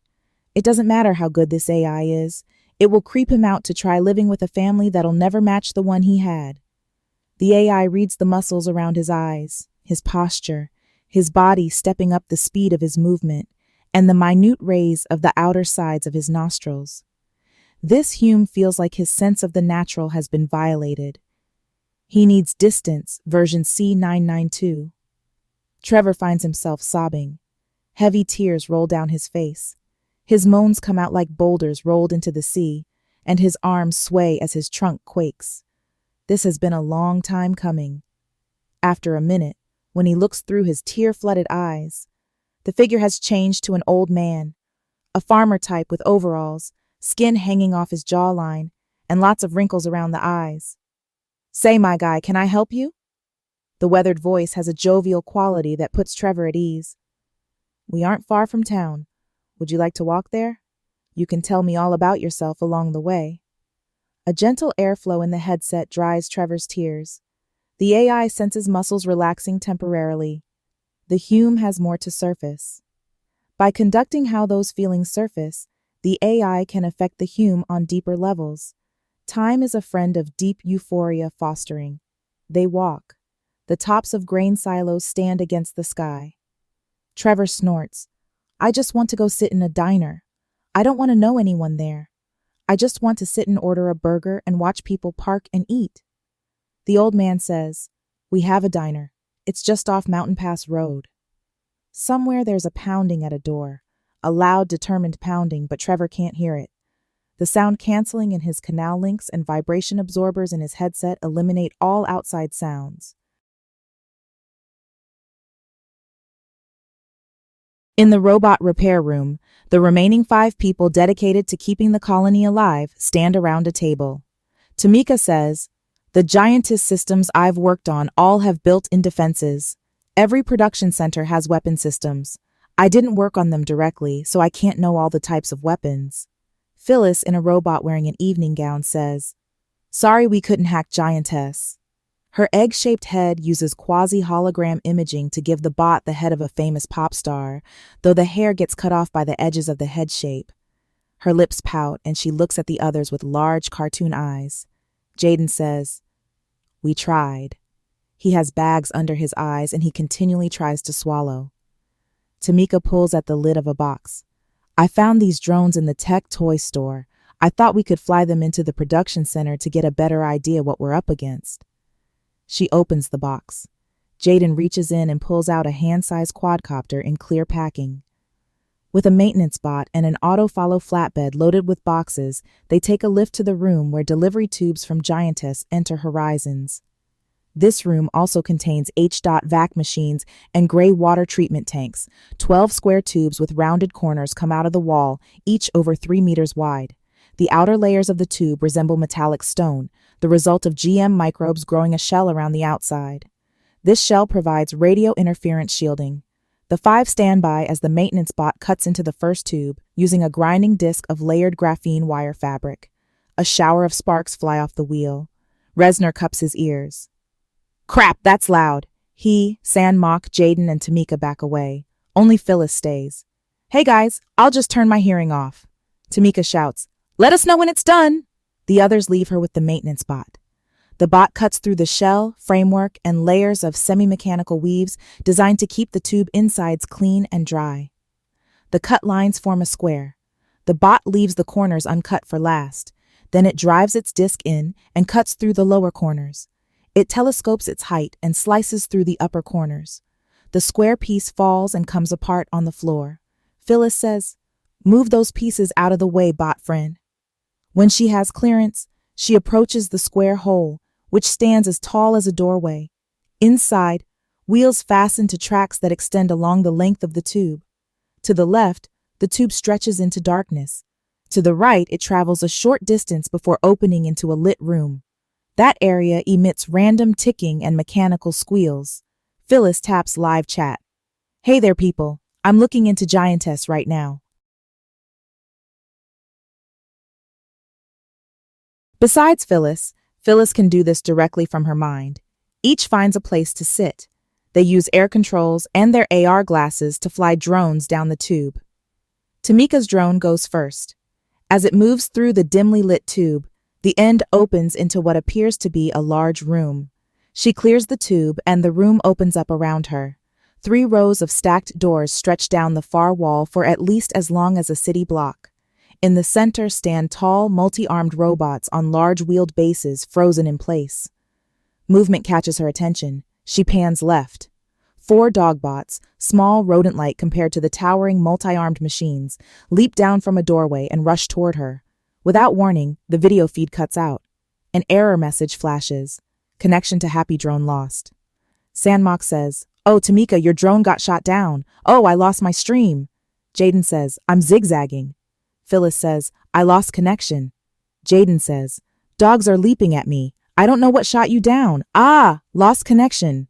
It doesn't matter how good this AI is. It will creep him out to try living with a family that'll never match the one he had. The AI reads the muscles around his eyes, his posture, his body stepping up the speed of his movement, and the minute raise of the outer sides of his nostrils. This Hume feels like his sense of the natural has been violated. He needs distance, version C992. Trevor finds himself sobbing. Heavy tears roll down his face. His moans come out like boulders rolled into the sea, and his arms sway as his trunk quakes. This has been a long time coming. After a minute, when he looks through his tear-flooded eyes, the figure has changed to an old man, a farmer type with overalls, skin hanging off his jawline, and lots of wrinkles around the eyes. "Say, my guy, can I help you?" The weathered voice has a jovial quality that puts Trevor at ease. "We aren't far from town. Would you like to walk there? You can tell me all about yourself along the way." A gentle airflow in the headset dries Trevor's tears. The AI senses muscles relaxing temporarily. The Hume has more to surface. By conducting how those feelings surface, the AI can affect the Hume on deeper levels. Time is a friend of deep euphoria fostering. They walk. The tops of grain silos stand against the sky. Trevor snorts. "I just want to go sit in a diner. I don't want to know anyone there. I just want to sit and order a burger and watch people park and eat." The old man says, We have a diner. It's just off Mountain Pass Road. Somewhere there's a pounding at a door. A loud, determined pounding, but Trevor can't hear it. The sound canceling in his canal links and vibration absorbers in his headset eliminate all outside sounds. In the robot repair room, the remaining 5 people dedicated to keeping the colony alive stand around a table. Tamika says, "The giantess systems I've worked on all have built-in defenses. Every production center has weapon systems. I didn't work on them directly, so I can't know all the types of weapons." Phyllis, in a robot wearing an evening gown, says, "Sorry we couldn't hack Giantess." Her egg-shaped head uses quasi-hologram imaging to give the bot the head of a famous pop star, though the hair gets cut off by the edges of the head shape. Her lips pout, and she looks at the others with large cartoon eyes. Jaden says, "We tried." He has bags under his eyes, and he continually tries to swallow. Tamika pulls at the lid of a box. "I found these drones in the tech toy store. I thought we could fly them into the production center to get a better idea what we're up against." She opens the box. Jaden reaches in and pulls out a hand-sized quadcopter in clear packing. With a maintenance bot and an auto-follow flatbed loaded with boxes, they take a lift to the room where delivery tubes from Giantess enter Horizons. This room also contains H.vac machines and gray water treatment tanks. 12 square tubes with rounded corners come out of the wall, each over 3 meters wide. The outer layers of the tube resemble metallic stone, the result of GM microbes growing a shell around the outside. This shell provides radio interference shielding. The 5 stand by as the maintenance bot cuts into the first tube, using a grinding disc of layered graphene wire fabric. A shower of sparks fly off the wheel. Resner cups his ears. "Crap, that's loud." He, Sandmock, Jaden, and Tamika back away. Only Phyllis stays. "Hey guys, I'll just turn my hearing off." Tamika shouts, "Let us know when it's done." The others leave her with the maintenance bot. The bot cuts through the shell, framework, and layers of semi-mechanical weaves designed to keep the tube insides clean and dry. The cut lines form a square. The bot leaves the corners uncut for last. Then it drives its disc in and cuts through the lower corners. It telescopes its height and slices through the upper corners. The square piece falls and comes apart on the floor. Phyllis says, "Move those pieces out of the way, bot friend." When she has clearance, she approaches the square hole, which stands as tall as a doorway. Inside, wheels fasten to tracks that extend along the length of the tube. To the left, the tube stretches into darkness. To the right, it travels a short distance before opening into a lit room. That area emits random ticking and mechanical squeals. Phyllis taps live chat. "Hey there, people. I'm looking into Giantess right now." Besides Phyllis can do this directly from her mind. Each finds a place to sit. They use air controls and their AR glasses to fly drones down the tube. Tamika's drone goes first. As it moves through the dimly lit tube, the end opens into what appears to be a large room. She clears the tube and the room opens up around her. 3 rows of stacked doors stretch down the far wall for at least as long as a city block. In the center stand tall, multi-armed robots on large wheeled bases frozen in place. Movement catches her attention. She pans left. 4 dogbots, small rodent-like compared to the towering multi-armed machines, leap down from a doorway and rush toward her. Without warning, the video feed cuts out. An error message flashes. Connection to Happy Drone lost. Sandmock says, "Oh, Tamika, your drone got shot down. Oh, I lost my stream." Jaden says, "I'm zigzagging." Phyllis says, "I lost connection." Jaden says, "Dogs are leaping at me. I don't know what shot you down. Ah, lost connection."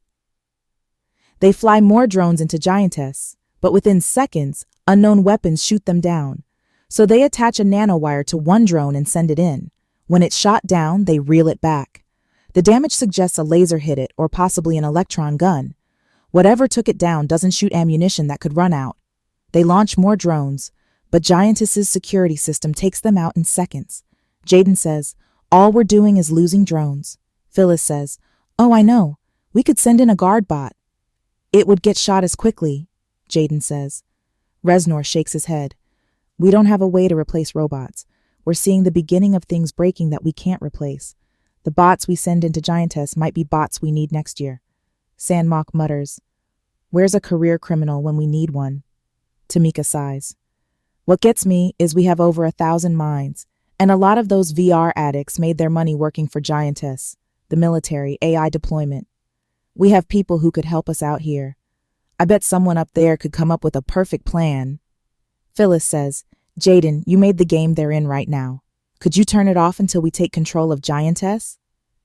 They fly more drones into Giantess, but within seconds, unknown weapons shoot them down. So they attach a nanowire to one drone and send it in. When it's shot down, they reel it back. The damage suggests a laser hit it or possibly an electron gun. Whatever took it down doesn't shoot ammunition that could run out. They launch more drones, but Giantess's security system takes them out in seconds. Jaden says, "All we're doing is losing drones." Phyllis says, "Oh, I know. We could send in a guard bot." "It would get shot as quickly," Jaden says. Resnor shakes his head. "We don't have a way to replace robots. We're seeing the beginning of things breaking that we can't replace. The bots we send into Giantess might be bots we need next year. Sandmock mutters. Where's a career criminal when we need one? Tamika sighs. What gets me is we have over 1,000 minds, and a lot of those VR addicts made their money working for Giantess, the military, AI deployment. We have people who could help us out here. I bet someone up there could come up with a perfect plan. Phyllis says, Jaden, you made the game they're in right now. Could you turn it off until we take control of Giantess?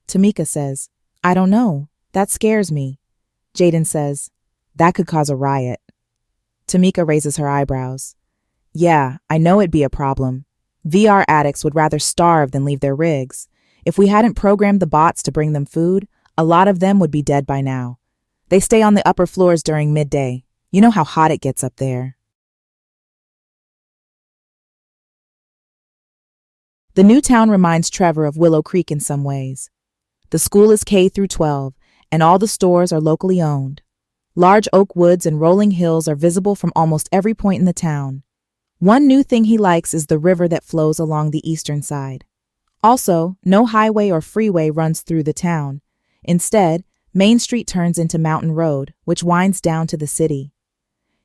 Tamika says, I don't know. That scares me. Jaden says, that could cause a riot. Tamika raises her eyebrows. Yeah, I know it'd be a problem. VR addicts would rather starve than leave their rigs. If we hadn't programmed the bots to bring them food, a lot of them would be dead by now. They stay on the upper floors during midday. You know how hot it gets up there. The new town reminds Trevor of Willow Creek in some ways. The school is K through 12, and all the stores are locally owned. Large oak woods and rolling hills are visible from almost every point in the town. One new thing he likes is the river that flows along the eastern side. Also, no highway or freeway runs through the town. Instead, Main Street turns into Mountain Road, which winds down to the city.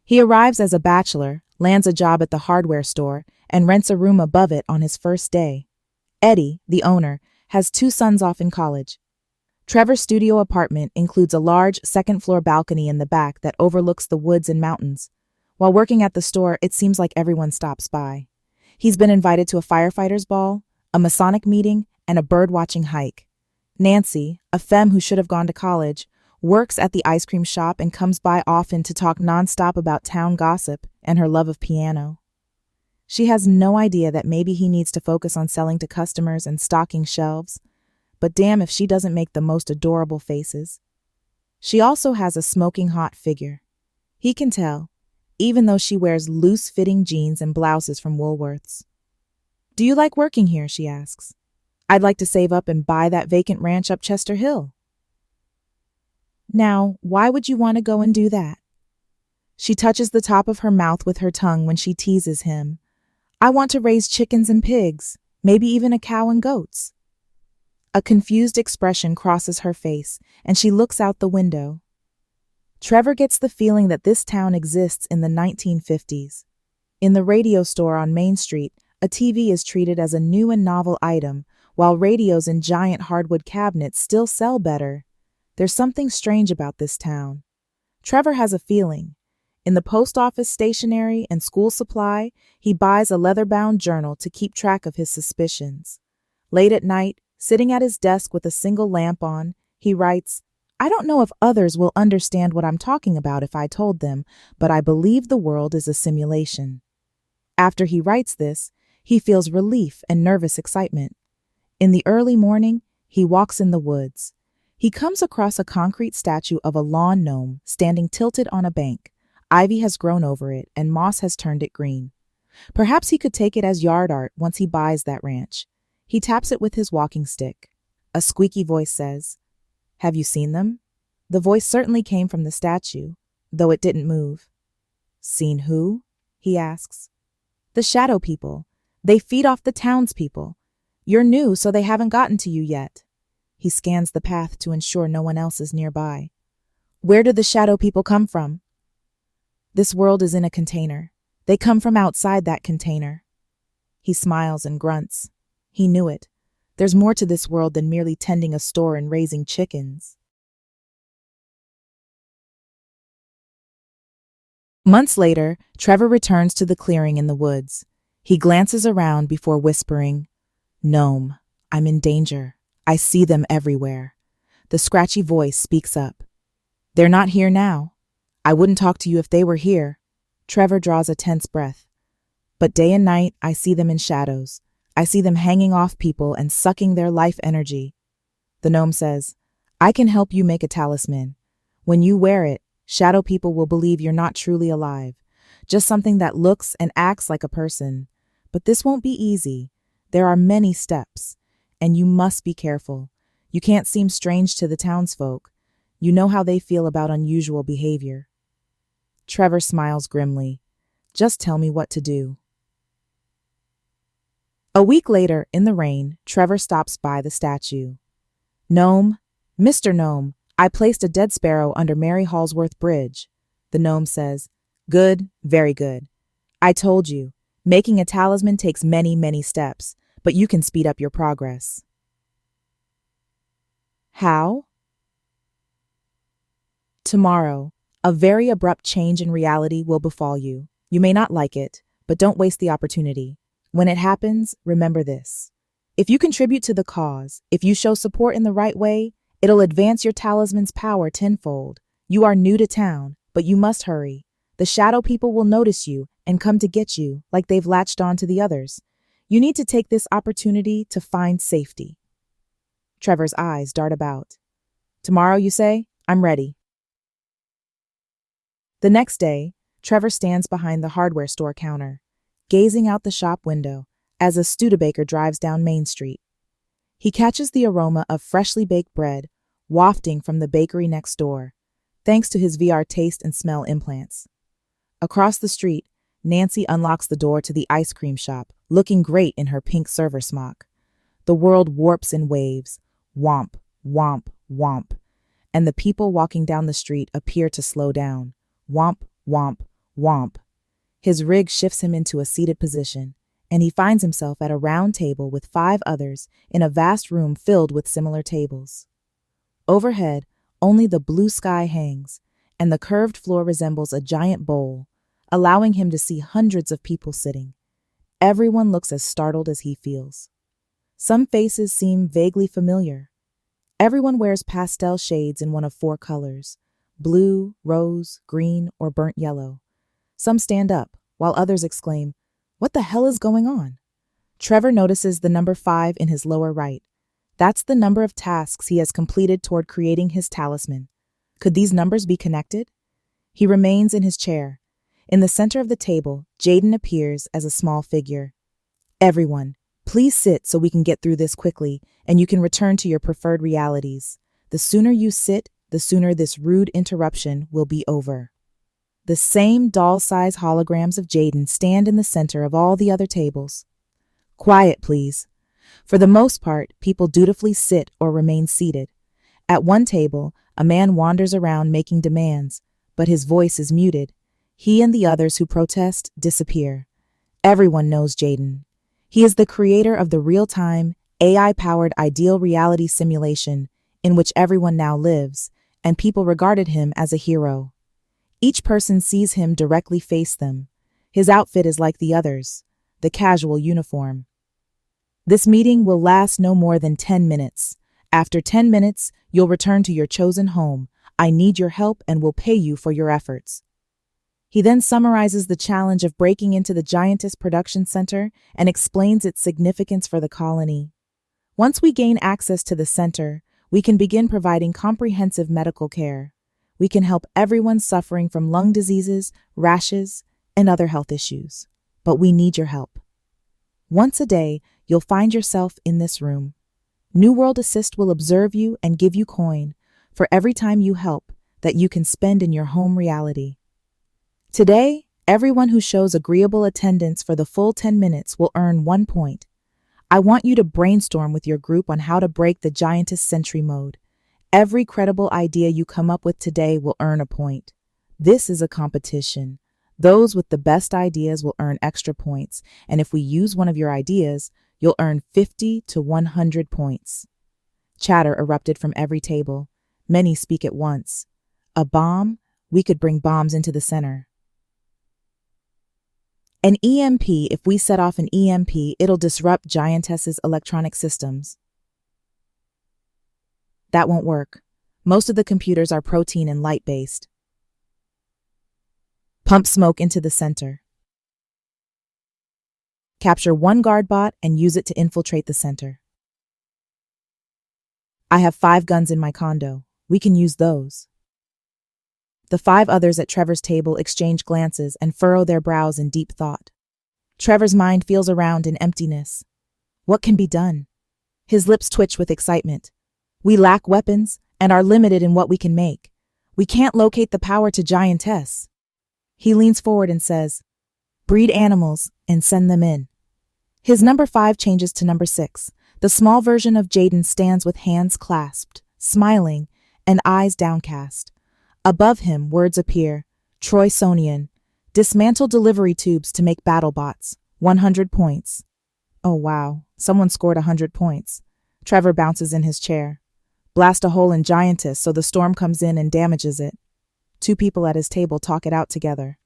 He arrives as a bachelor, lands a job at the hardware store, and rents a room above it on his first day. Eddie, the owner, has 2 sons off in college. Trevor's studio apartment includes a large second-floor balcony in the back that overlooks the woods and mountains. While working at the store, it seems like everyone stops by. He's been invited to a firefighters' ball, a Masonic meeting, and a bird-watching hike. Nancy, a femme who should have gone to college, works at the ice cream shop and comes by often to talk nonstop about town gossip and her love of piano. She has no idea that maybe he needs to focus on selling to customers and stocking shelves, but damn if she doesn't make the most adorable faces. She also has a smoking hot figure. He can tell, even though she wears loose-fitting jeans and blouses from Woolworths. Do you like working here? She asks. I'd like to save up and buy that vacant ranch up Chester Hill. Now, why would you want to go and do that? She touches the top of her mouth with her tongue when she teases him. I want to raise chickens and pigs, maybe even a cow and goats. A confused expression crosses her face, and she looks out the window. Trevor gets the feeling that this town exists in the 1950s. In the radio store on Main Street, a TV is treated as a new and novel item, while radios in giant hardwood cabinets still sell better. There's something strange about this town. Trevor has a feeling. In the post office stationery and school supply, he buys a leather-bound journal to keep track of his suspicions. Late at night, sitting at his desk with a single lamp on, he writes, I don't know if others will understand what I'm talking about if I told them, but I believe the world is a simulation. After he writes this, he feels relief and nervous excitement. In the early morning, he walks in the woods. He comes across a concrete statue of a lawn gnome standing tilted on a bank. Ivy has grown over it, and moss has turned it green. Perhaps he could take it as yard art once he buys that ranch. He taps it with his walking stick. A squeaky voice says, Have you seen them? The voice certainly came from the statue, though it didn't move. Seen who? He asks. The shadow people. They feed off the townspeople. You're new, so they haven't gotten to you yet. He scans the path to ensure no one else is nearby. Where do the shadow people come from? This world is in a container. They come from outside that container. He smiles and grunts. He knew it. There's more to this world than merely tending a store and raising chickens. Months later, Trevor returns to the clearing in the woods. He glances around before whispering, Gnome, I'm in danger. I see them everywhere. The scratchy voice speaks up. They're not here now. I wouldn't talk to you if they were here. Trevor draws a tense breath. But day and night, I see them in shadows. I see them hanging off people and sucking their life energy. The gnome says, I can help you make a talisman. When you wear it, shadow people will believe you're not truly alive, just something that looks and acts like a person. But this won't be easy. There are many steps, and you must be careful. You can't seem strange to the townsfolk. You know how they feel about unusual behavior. Trevor smiles grimly. Just tell me what to do. A week later, in the rain, Trevor stops by the statue. Gnome, Mr. Gnome, I placed a dead sparrow under Mary Hallsworth Bridge. The gnome says, good, very good. I told you, making a talisman takes many, many steps, but you can speed up your progress. How? Tomorrow, a very abrupt change in reality will befall you. You may not like it, but don't waste the opportunity. When it happens, remember this. If you contribute to the cause, if you show support in the right way, it'll advance your talisman's power tenfold. You are new to town, but you must hurry. The shadow people will notice you and come to get you like they've latched on to the others. You need to take this opportunity to find safety. Trevor's eyes dart about. Tomorrow, you say? I'm ready. The next day, Trevor stands behind the hardware store counter, gazing out the shop window as a Studebaker drives down Main Street. He catches the aroma of freshly baked bread wafting from the bakery next door, thanks to his VR taste and smell implants. Across the street, Nancy unlocks the door to the ice cream shop, looking great in her pink server smock. The world warps in waves, womp, womp, womp, and the people walking down the street appear to slow down. Womp, womp, womp. His rig shifts him into a seated position, and he finds himself at a round table with 5 others in a vast room filled with similar tables. Overhead, only the blue sky hangs, and the curved floor resembles a giant bowl, allowing him to see hundreds of people sitting. Everyone looks as startled as he feels. Some faces seem vaguely familiar. Everyone wears pastel shades in one of 4 colors: blue, rose, green, or burnt yellow. Some stand up, while others exclaim, "What the hell is going on?" Trevor notices the number 5 in his lower right. That's the number of tasks he has completed toward creating his talisman. Could these numbers be connected? He remains in his chair. In the center of the table, Jaden appears as a small figure. Everyone, please sit so we can get through this quickly, and you can return to your preferred realities. The sooner you sit, the sooner this rude interruption will be over. The same doll-size holograms of Jaden stand in the center of all the other tables. Quiet, please. For the most part, people dutifully sit or remain seated. At one table, a man wanders around making demands, but his voice is muted. He and the others who protest disappear. Everyone knows Jaden. He is the creator of the real-time, AI-powered ideal reality simulation in which everyone now lives, and people regarded him as a hero. Each person sees him directly face them. His outfit is like the others, the casual uniform. This meeting will last no more than 10 minutes. After 10 minutes, you'll return to your chosen home. I need your help and will pay you for your efforts. He then summarizes the challenge of breaking into the Giantess Production Center and explains its significance for the colony. Once we gain access to the center, we can begin providing comprehensive medical care. We can help everyone suffering from lung diseases, rashes, and other health issues. But we need your help. Once a day, you'll find yourself in this room. New World Assist will observe you and give you coin for every time you help that you can spend in your home reality. Today, everyone who shows agreeable attendance for the full 10 minutes will earn 1 point. I want you to brainstorm with your group on how to break the Giantess Sentry mode. Every credible idea you come up with today will earn a point. This is a competition. Those with the best ideas will earn extra points, and if we use one of your ideas, you'll earn 50 to 100 points. Chatter erupted from every table. Many speak at once. A bomb? We could bring bombs into the center. An EMP, if we set off an EMP, it'll disrupt Giantess's electronic systems. That won't work. Most of the computers are protein and light-based. Pump smoke into the center. Capture 1 guard bot and use it to infiltrate the center. I have 5 guns in my condo. We can use those. The 5 others at Trevor's table exchange glances and furrow their brows in deep thought. Trevor's mind feels around in emptiness. What can be done? His lips twitch with excitement. We lack weapons and are limited in what we can make. We can't locate the power to Giantess. He leans forward and says, "Breed animals and send them in." His number 5 changes to number 6. The small version of Jaden stands with hands clasped, smiling, and eyes downcast. Above him, words appear. Troy Sonian. Dismantle delivery tubes to make battle bots. 100 points. Oh wow, someone scored 100 points. Trevor bounces in his chair. Blast a hole in Giantess so the storm comes in and damages it. Two people at his table talk it out together.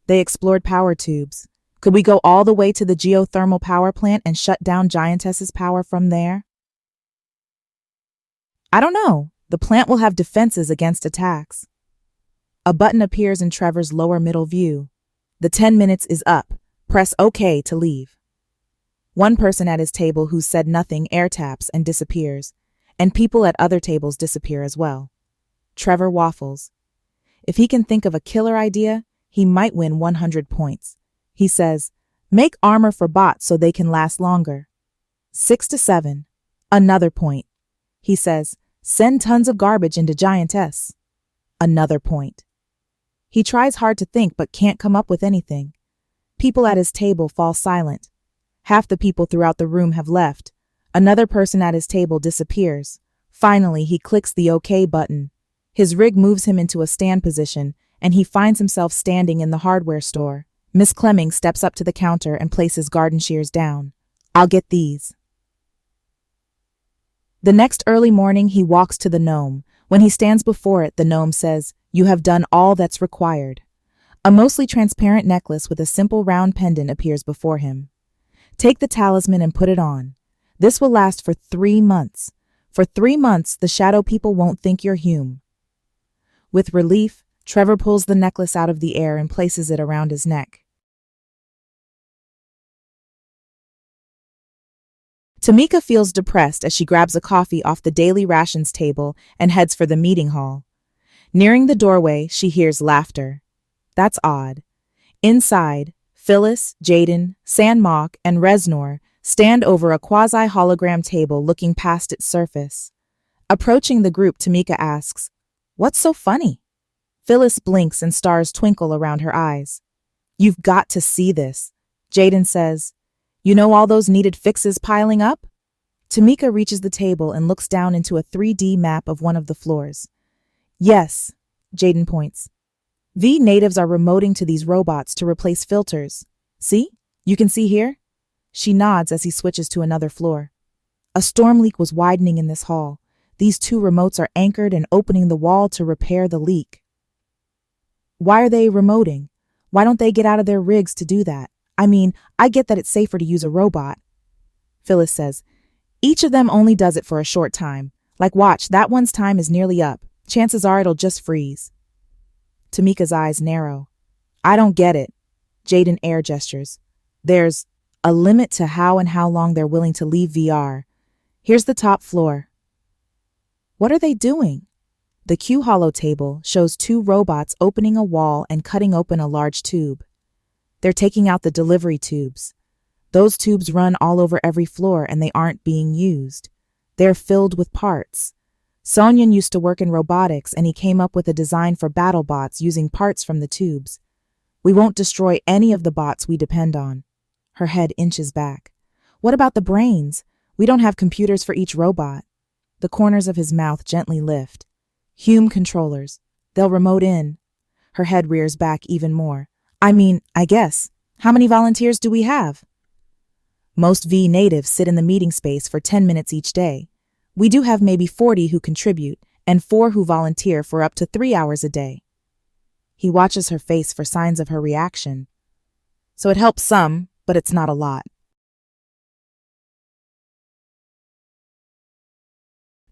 They explored power tubes. Could we go all the way to the geothermal power plant and shut down Giantess's power from there? I don't know. The plant will have defenses against attacks. A button appears in Trevor's lower middle view. The 10 minutes is up. Press OK to leave. One person at his table who said nothing air taps and disappears, and people at other tables disappear as well. Trevor waffles. If he can think of a killer idea, he might win 100 points. He says, make armor for bots so they can last longer. 6 to 7. Another point. He says, send tons of garbage into Giantess. Another point. He tries hard to think but can't come up with anything. People at his table fall silent. Half the people throughout the room have left. Another person at his table disappears. Finally, he clicks the OK button. His rig moves him into a stand position, and he finds himself standing in the hardware store. Miss Clemming steps up to the counter and places garden shears down. I'll get these. The next early morning, he walks to the gnome. When he stands before it, the gnome says, you have done all that's required. A mostly transparent necklace with a simple round pendant appears before him. Take the talisman and put it on. This will last for 3 months. For 3 months, the shadow people won't think you're Hume. With relief, Trevor pulls the necklace out of the air and places it around his neck. Tamika feels depressed as she grabs a coffee off the daily rations table and heads for the meeting hall. Nearing the doorway, she hears laughter. That's odd. Inside, Phyllis, Jaden, Sandmock, and Reznor stand over a quasi-hologram table looking past its surface. Approaching the group, Tamika asks, what's so funny? Phyllis blinks and stars twinkle around her eyes. You've got to see this. Jaden says, you know all those needed fixes piling up? Tamika reaches the table and looks down into a 3D map of one of the floors. Yes, Jaden points. V natives are remoting to these robots to replace filters. See? You can see here? She nods as he switches to another floor. A storm leak was widening in this hall. These 2 remotes are anchored and opening the wall to repair the leak. Why are they remoting? Why don't they get out of their rigs to do that? I mean, I get that it's safer to use a robot. Phyllis says, each of them only does it for a short time. Like watch, that one's time is nearly up. Chances are it'll just freeze. Tamika's eyes narrow. I don't get it. Jaden air gestures. There's a limit to how and how long they're willing to leave VR. Here's the top floor. What are they doing? The Q-Hollow table shows 2 robots opening a wall and cutting open a large tube. They're taking out the delivery tubes. Those tubes run all over every floor and they aren't being used. They're filled with parts. Sonyan used to work in robotics and he came up with a design for battle bots using parts from the tubes. We won't destroy any of the bots we depend on. Her head inches back. What about the brains? We don't have computers for each robot. The corners of his mouth gently lift. Hume controllers. They'll remote in. Her head rears back even more. I guess. How many volunteers do we have? Most V natives sit in the meeting space for 10 minutes each day. We do have maybe 40 who contribute and 4 who volunteer for up to 3 hours a day. He watches her face for signs of her reaction. So it helps some, but it's not a lot.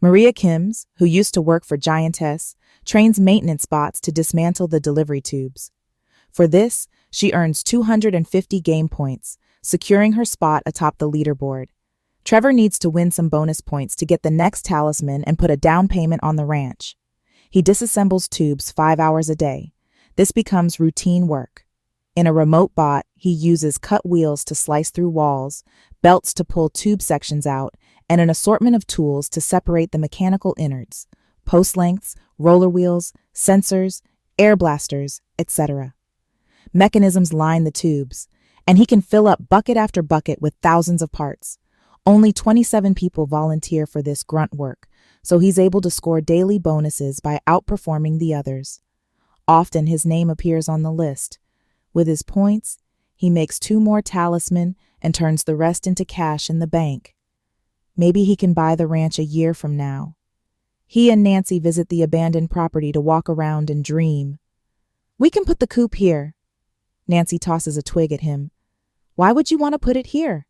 Maria Kims, who used to work for Giantess, trains maintenance bots to dismantle the delivery tubes. For this, she earns 250 game points, securing her spot atop the leaderboard. Trevor needs to win some bonus points to get the next talisman and put a down payment on the ranch. He disassembles tubes 5 hours a day. This becomes routine work. In a remote bot, he uses cut wheels to slice through walls, belts to pull tube sections out, and an assortment of tools to separate the mechanical innards, post lengths, roller wheels, sensors, air blasters, etc. Mechanisms line the tubes, and he can fill up bucket after bucket with thousands of parts. Only 27 people volunteer for this grunt work, so he's able to score daily bonuses by outperforming the others. Often his name appears on the list. With his points, he makes 2 more talisman and turns the rest into cash in the bank. Maybe he can buy the ranch a year from now. He and Nancy visit the abandoned property to walk around and dream. "We can put the coop here." Nancy tosses a twig at him. "Why would you want to put it here?"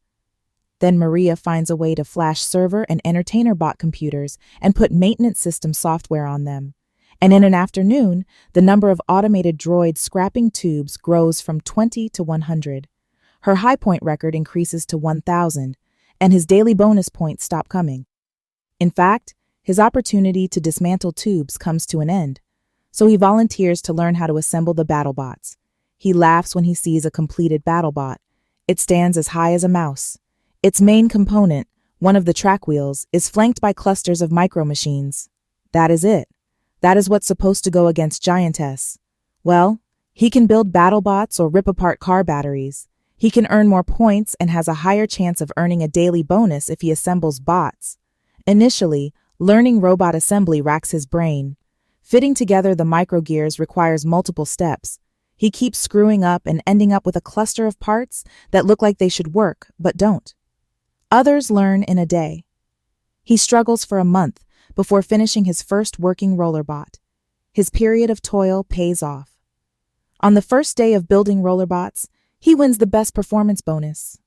Then Maria finds a way to flash server and entertainer bot computers and put maintenance system software on them. And in an afternoon, the number of automated droids scrapping tubes grows from 20 to 100. Her high point record increases to 1,000, and his daily bonus points stop coming. In fact, his opportunity to dismantle tubes comes to an end, so he volunteers to learn how to assemble the BattleBots. He laughs when he sees a completed BattleBot. It stands as high as a mouse. Its main component, one of the track wheels, is flanked by clusters of micro-machines. That is it. That is what's supposed to go against Giantess. Well, he can build BattleBots or rip apart car batteries. He can earn more points and has a higher chance of earning a daily bonus if he assembles bots. Initially, learning robot assembly racks his brain. Fitting together the microgears requires multiple steps. He keeps screwing up and ending up with a cluster of parts that look like they should work, but don't. Others learn in a day. He struggles for a month before finishing his first working rollerbot. His period of toil pays off. On the first day of building rollerbots, he wins the best performance bonus.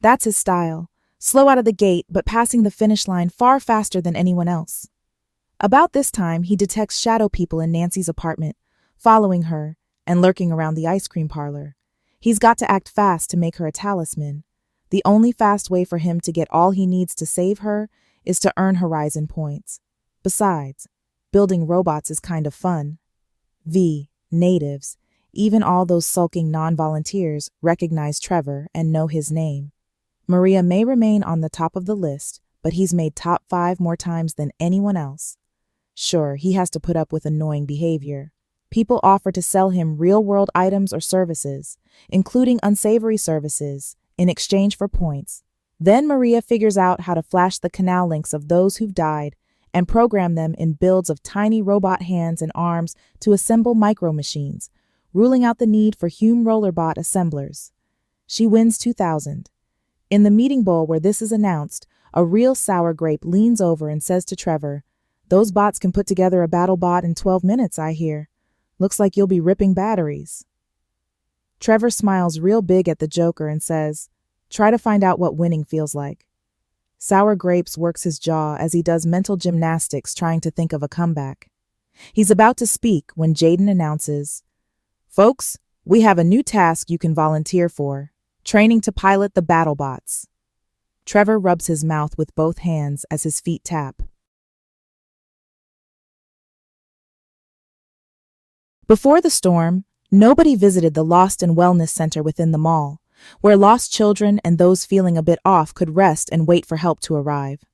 That's his style, slow out of the gate but passing the finish line far faster than anyone else. About this time, he detects shadow people in Nancy's apartment, following her and lurking around the ice cream parlor. He's got to act fast to make her a talisman. The only fast way for him to get all he needs to save her is to earn Horizon points. Besides, building robots is kind of fun. Natives, even all those sulking non-volunteers, recognize Trevor and know his name. Maria may remain on the top of the list, but he's made top 5 more times than anyone else. Sure, he has to put up with annoying behavior. People offer to sell him real-world items or services, including unsavory services, in exchange for points. Then Maria figures out how to flash the canal links of those who've died and program them in builds of tiny robot hands and arms to assemble micro-machines, ruling out the need for human rollerbot assemblers. She wins 2,000. In the meeting bowl where this is announced, a real sour grape leans over and says to Trevor, "Those bots can put together a battle bot in 12 minutes, I hear. Looks like you'll be ripping batteries." Trevor smiles real big at the Joker and says, "Try to find out what winning feels like." Sour Grapes works his jaw as he does mental gymnastics trying to think of a comeback. He's about to speak when Jaden announces, "Folks, we have a new task you can volunteer for. Training to pilot the BattleBots." Trevor rubs his mouth with both hands as his feet tap. Before the storm, nobody visited the Lost and Wellness Center within the mall, where lost children and those feeling a bit off could rest and wait for help to arrive.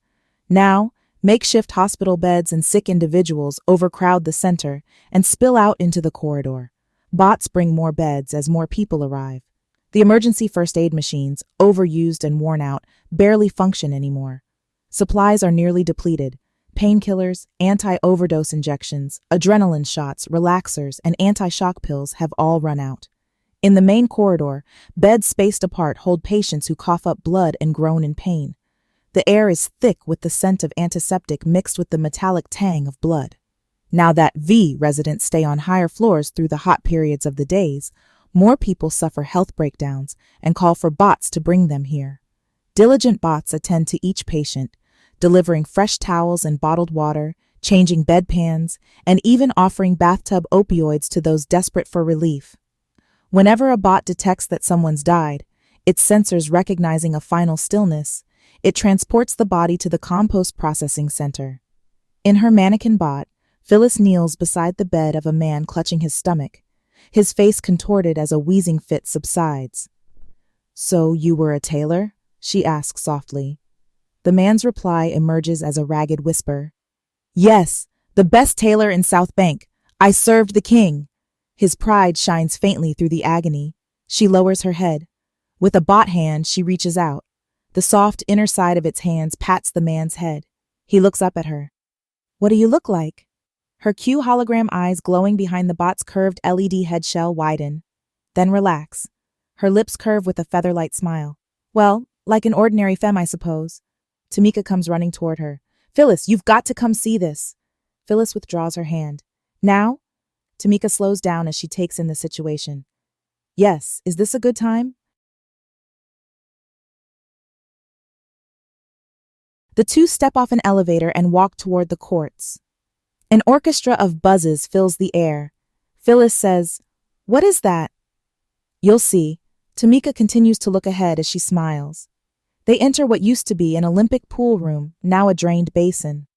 Now, makeshift hospital beds and sick individuals overcrowd the center and spill out into the corridor. Bots bring more beds as more people arrive. The emergency first aid machines, overused and worn out, barely function anymore. Supplies are nearly depleted. Painkillers, anti-overdose injections, adrenaline shots, relaxers, and anti-shock pills have all run out. In the main corridor, beds spaced apart hold patients who cough up blood and groan in pain. The air is thick with the scent of antiseptic mixed with the metallic tang of blood. Now that residents stay on higher floors through the hot periods of the days, more people suffer health breakdowns and call for bots to bring them here. Diligent bots attend to each patient, delivering fresh towels and bottled water, changing bedpans, and even offering bathtub opioids to those desperate for relief. Whenever a bot detects that someone's died, its sensors recognizing a final stillness, it transports the body to the compost processing center. In her mannequin bot, Phyllis kneels beside the bed of a man clutching his stomach, his face contorted as a wheezing fit subsides. "So you were a tailor?" she asks softly. The man's reply emerges as a ragged whisper. "Yes, the best tailor in South Bank. I served the king." His pride shines faintly through the agony. She lowers her head. With a bot hand, she reaches out. The soft inner side of its hands pats the man's head. He looks up at her. What do you look like? Her Q hologram eyes glowing behind the bot's curved LED head shell widen, then relax. Her lips curve with a feather-light smile. Well, like an ordinary femme, I suppose. Tamika comes running toward her. Phyllis, you've got to come see this. Phyllis withdraws her hand. Now? Tamika slows down as she takes in the situation. Yes, is this a good time? The two step off an elevator and walk toward the courts. An orchestra of buzzes fills the air. Phyllis says, "What is that?" You'll see. Tamika continues to look ahead as she smiles. They enter what used to be an Olympic pool room, now a drained basin.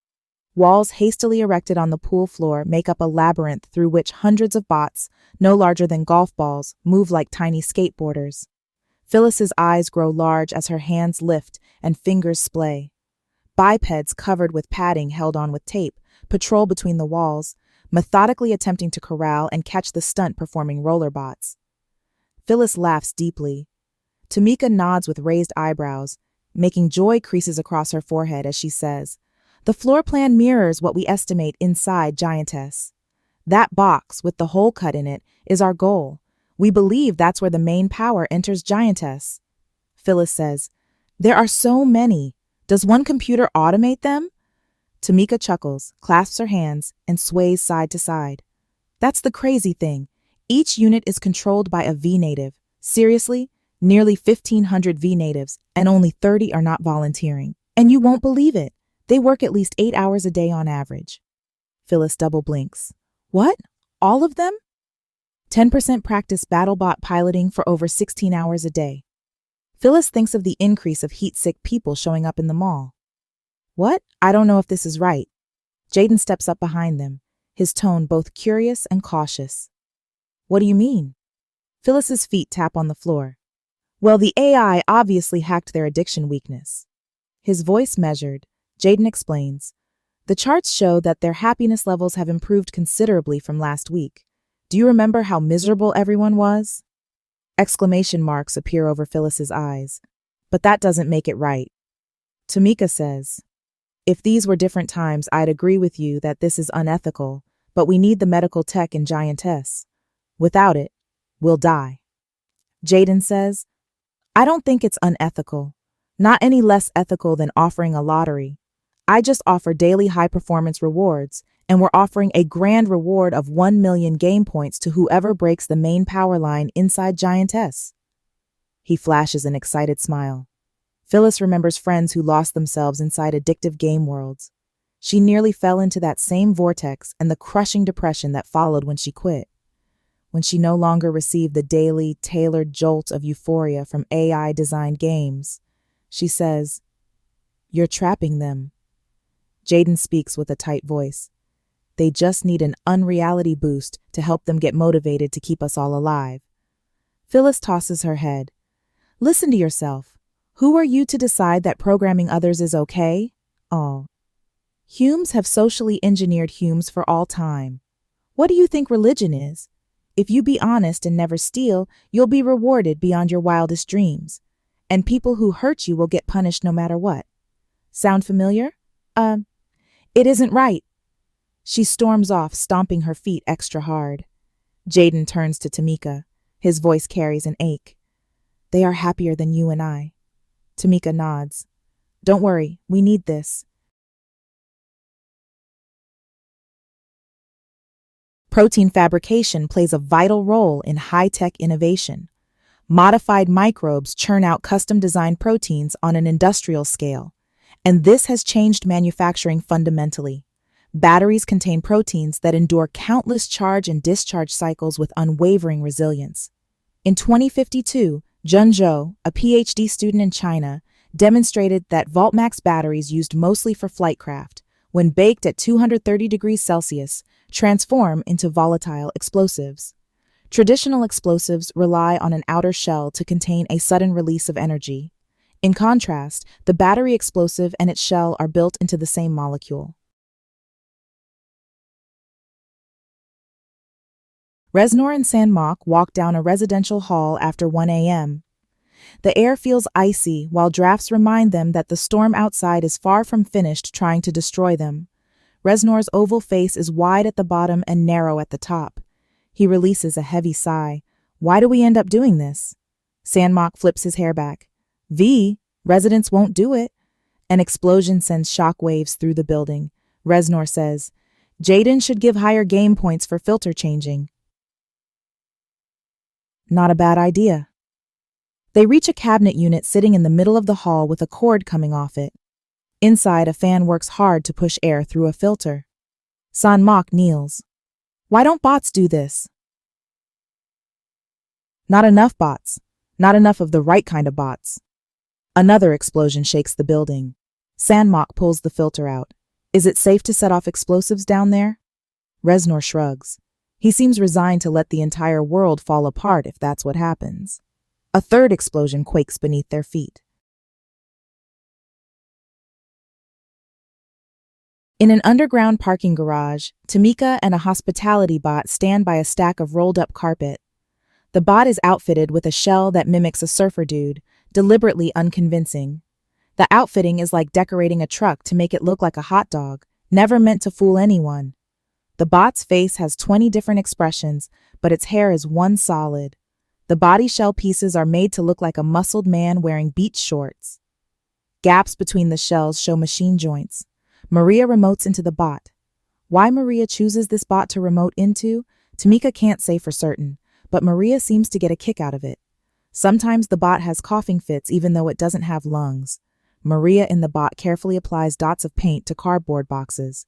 Walls hastily erected on the pool floor make up a labyrinth through which hundreds of bots, no larger than golf balls, move like tiny skateboarders. Phyllis's eyes grow large as her hands lift and fingers splay. Bipeds covered with padding held on with tape patrol between the walls, methodically attempting to corral and catch the stunt-performing roller bots. Phyllis laughs deeply. Tamika nods with raised eyebrows, making joy creases across her forehead as she says, "The floor plan mirrors what we estimate inside Giantess. That box with the hole cut in it is our goal. We believe that's where the main power enters Giantess." Phyllis says, "There are so many. Does one computer automate them?" Tamika chuckles, clasps her hands, and sways side to side. "That's the crazy thing. Each unit is controlled by a V-native. Seriously, nearly 1,500 V-natives, and only 30 are not volunteering. And you won't believe it. They work at least 8 hours a day on average." Phyllis double blinks. "What? All of them?" 10% practice BattleBot piloting for over 16 hours a day. Phyllis thinks of the increase of heat-sick people showing up in the mall. "What? I don't know if this is right." Jaden steps up behind them, his tone both curious and cautious. "What do you mean?" Phyllis's feet tap on the floor. "Well, the AI obviously hacked their addiction weakness." His voice measured, Jaden explains. "The charts show that their happiness levels have improved considerably from last week. Do you remember how miserable everyone was?" Exclamation marks appear over Phyllis's eyes. "But that doesn't make it right." Tamika says, "If these were different times, I'd agree with you that this is unethical, but we need the medical tech in Giantess. Without it, we'll die." Jaden says, "I don't think it's unethical. Not any less ethical than offering a lottery. I just offer daily high-performance rewards, and we're offering a grand reward of 1 million game points to whoever breaks the main power line inside Giantess." He flashes an excited smile. Phyllis remembers friends who lost themselves inside addictive game worlds. She nearly fell into that same vortex and the crushing depression that followed when she quit. When she no longer received the daily, tailored jolt of euphoria from AI-designed games, she says, "You're trapping them." Jaden speaks with a tight voice. "They just need an unreality boost to help them get motivated to keep us all alive." Phyllis tosses her head. "Listen to yourself. Who are you to decide that programming others is okay? Oh. Humans have socially engineered humans for all time. What do you think religion is? If you be honest and never steal, you'll be rewarded beyond your wildest dreams. And people who hurt you will get punished no matter what. Sound familiar? It isn't right." She storms off, stomping her feet extra hard. Jaden turns to Tamika. His voice carries an ache. "They are happier than you and I." Tamika nods. "Don't worry, we need this." Protein fabrication plays a vital role in high-tech innovation. Modified microbes churn out custom-designed proteins on an industrial scale, and this has changed manufacturing fundamentally. Batteries contain proteins that endure countless charge and discharge cycles with unwavering resilience. In 2052, Jun Zhou, a PhD student in China, demonstrated that Voltmax batteries used mostly for flight craft, when baked at 230 degrees Celsius, transform into volatile explosives. Traditional explosives rely on an outer shell to contain a sudden release of energy. In contrast, the battery explosive and its shell are built into the same molecule. Reznor and Sanmok walk down a residential hall after 1 a.m. The air feels icy while drafts remind them that the storm outside is far from finished trying to destroy them. Resnor's oval face is wide at the bottom and narrow at the top. He releases a heavy sigh. Why do we end up doing this? Sandmock flips his hair back. V, residents won't do it. An explosion sends shock waves through the building. Resnor says, Jaden should give higher game points for filter changing. Not a bad idea. They reach a cabinet unit sitting in the middle of the hall with a cord coming off it. Inside, a fan works hard to push air through a filter. Sandmock kneels. Why don't bots do this? Not enough bots. Not enough of the right kind of bots. Another explosion shakes the building. Sandmock pulls the filter out. Is it safe to set off explosives down there? Resnor shrugs. He seems resigned to let the entire world fall apart if that's what happens. A third explosion quakes beneath their feet. In an underground parking garage, Tamika and a hospitality bot stand by a stack of rolled-up carpet. The bot is outfitted with a shell that mimics a surfer dude, deliberately unconvincing. The outfitting is like decorating a truck to make it look like a hot dog, never meant to fool anyone. The bot's face has 20 different expressions, but its hair is one solid. The body shell pieces are made to look like a muscled man wearing beach shorts. Gaps between the shells show machine joints. Maria remotes into the bot. Why Maria chooses this bot to remote into, Tamika can't say for certain, but Maria seems to get a kick out of it. Sometimes the bot has coughing fits even though it doesn't have lungs. Maria in the bot carefully applies dots of paint to cardboard boxes.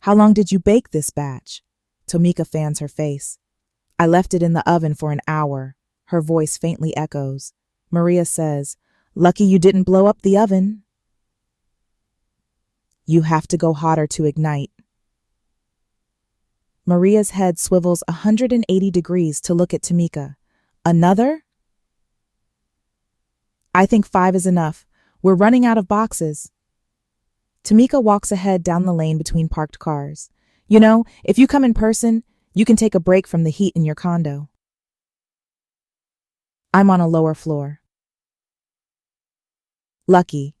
How long did you bake this batch? Tamika fans her face. I left it in the oven for an hour. Her voice faintly echoes. Maria says, Lucky you didn't blow up the oven. You have to go hotter to ignite. Maria's head swivels 180 degrees to look at Tamika. Another? I think 5 is enough. We're running out of boxes. Tamika walks ahead down the lane between parked cars. You know, if you come in person, you can take a break from the heat in your condo. I'm on a lower floor. Lucky.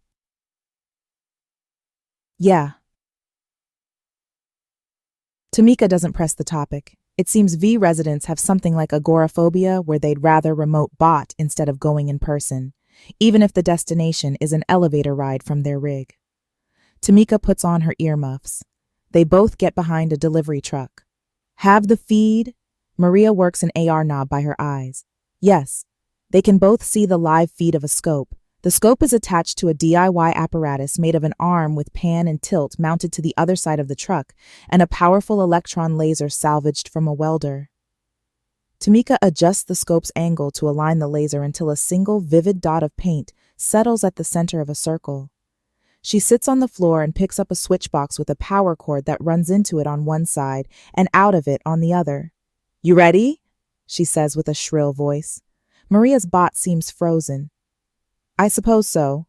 Yeah. Tamika doesn't press the topic. It seems V residents have something like agoraphobia where they'd rather remote bot instead of going in person, even if the destination is an elevator ride from their rig. Tamika puts on her earmuffs. They both get behind a delivery truck. Have the feed? Maria works an AR knob by her eyes. Yes, they can both see the live feed of a scope. The scope is attached to a DIY apparatus made of an arm with pan and tilt mounted to the other side of the truck and a powerful electron laser salvaged from a welder. Tamika adjusts the scope's angle to align the laser until a single vivid dot of paint settles at the center of a circle. She sits on the floor and picks up a switch box with a power cord that runs into it on one side and out of it on the other. You ready? She says with a shrill voice. Maria's bot seems frozen. I suppose so.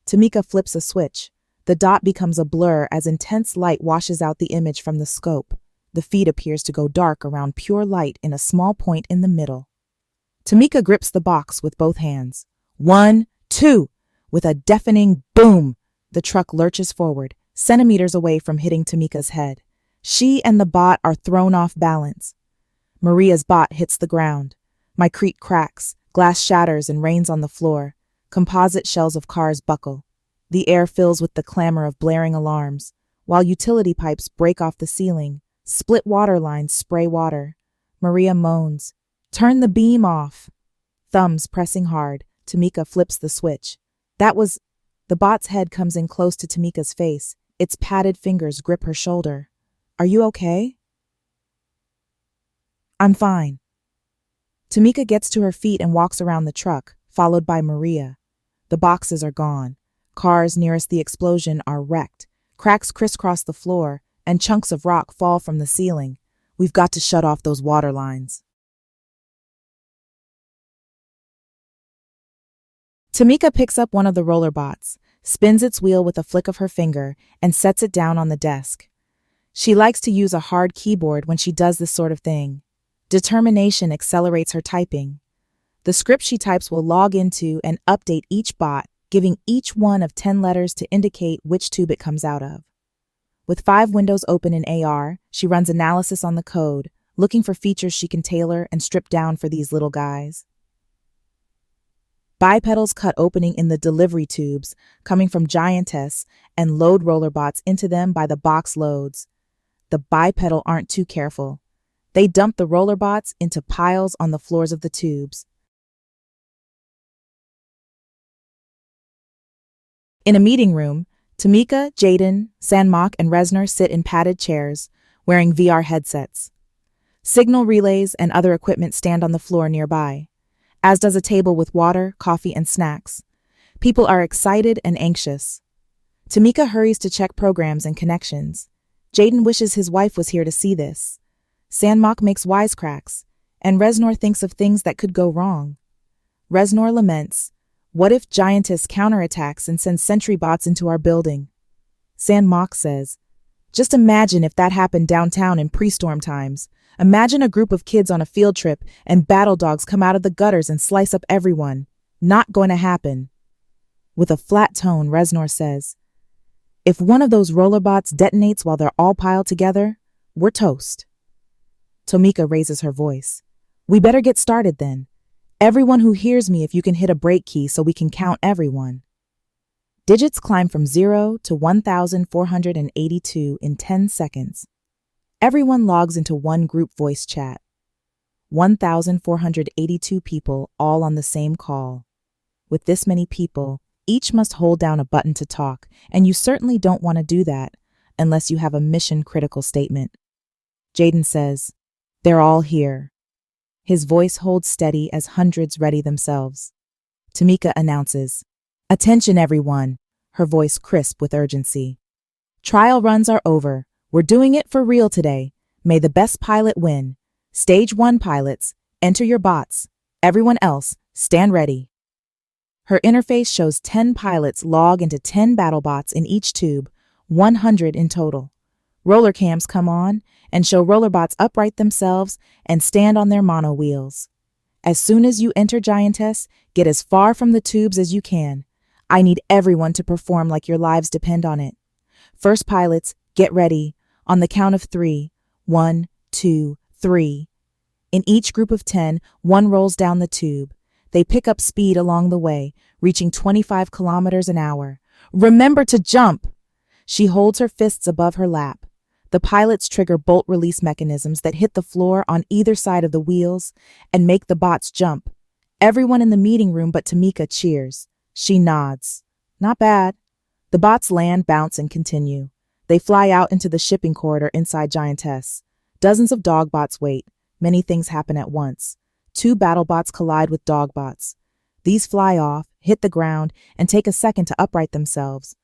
Tamika flips a switch. The dot becomes a blur as intense light washes out the image from the scope. The feed appears to go dark around pure light in a small point in the middle. Tamika grips the box with both hands. 1, 2! With a deafening boom, the truck lurches forward, centimeters away from hitting Tamika's head. She and the bot are thrown off balance. Maria's bot hits the ground. My crate cracks, glass shatters and rains on the floor. Composite shells of cars buckle. The air fills with the clamor of blaring alarms, while utility pipes break off the ceiling. Split water lines spray water. Maria moans. Turn the beam off. Thumbs pressing hard, Tamika flips the switch. The bot's head comes in close to Tamika's face. Its padded fingers grip her shoulder. Are you okay? I'm fine. Tamika gets to her feet and walks around the truck, followed by Maria. The boxes are gone. Cars nearest the explosion are wrecked. Cracks crisscross the floor, and chunks of rock fall from the ceiling. We've got to shut off those water lines. Tamika picks up one of the roller bots, spins its wheel with a flick of her finger, and sets it down on the desk. She likes to use a hard keyboard when she does this sort of thing. Determination accelerates her typing. The script she types will log into and update each bot, giving each one of 10 letters to indicate which tube it comes out of. With 5 windows open in AR, she runs analysis on the code, looking for features she can tailor and strip down for these little guys. Bipedals cut opening in the delivery tubes, coming from giantess, and load rollerbots into them by the box loads. The bipedal aren't too careful. They dump the rollerbots into piles on the floors of the tubes. In a meeting room, Tamika, Jaden, Sanmok, and Resner sit in padded chairs, wearing VR headsets. Signal relays and other equipment stand on the floor nearby, as does a table with water, coffee, and snacks. People are excited and anxious. Tamika hurries to check programs and connections. Jaden wishes his wife was here to see this. Sanmok makes wisecracks, and Resnor thinks of things that could go wrong. Resnor laments, "What if Giantess counterattacks and sends sentry bots into our building?" Sanmok says, "Just imagine if that happened downtown in pre-storm times. Imagine a group of kids on a field trip and battle dogs come out of the gutters and slice up everyone. Not going to happen." With a flat tone, Resnor says, "If one of those rollerbots detonates while they're all piled together, we're toast." Tomika raises her voice. "We better get started then. Everyone who hears me, if you can hit a break key so we can count everyone." Digits climb from 0 to 1,482 in 10 seconds. Everyone logs into one group voice chat. 1,482 people all on the same call. With this many people, each must hold down a button to talk, and you certainly don't want to do that unless you have a mission-critical statement. Jaden says, "They're all here." His voice holds steady as hundreds ready themselves. Tamika announces, "Attention everyone," her voice crisp with urgency. "Trial runs are over. We're doing it for real today. May the best pilot win. Stage 1 pilots, enter your bots. Everyone else, stand ready." Her interface shows 10 pilots log into 10 battle bots in each tube, 100 in total. Roller cams come on and show rollerbots upright themselves and stand on their mono wheels. As soon as you enter Giantess, get as far from the tubes as you can. I need everyone to perform like your lives depend on it. First pilots, get ready. On the count of 3. 1, 2, 3. In each group of 10, one rolls down the tube. They pick up speed along the way, reaching 25 kilometers an hour. "Remember to jump!" She holds her fists above her lap. The pilots trigger bolt release mechanisms that hit the floor on either side of the wheels and make the bots jump. Everyone in the meeting room but Tamika cheers. She nods. Not bad. The bots land, bounce, and continue. They fly out into the shipping corridor inside Giantess. Dozens of dog bots wait. Many things happen at once. 2 battle bots collide with dog bots. These fly off, hit the ground, and take a second to upright themselves.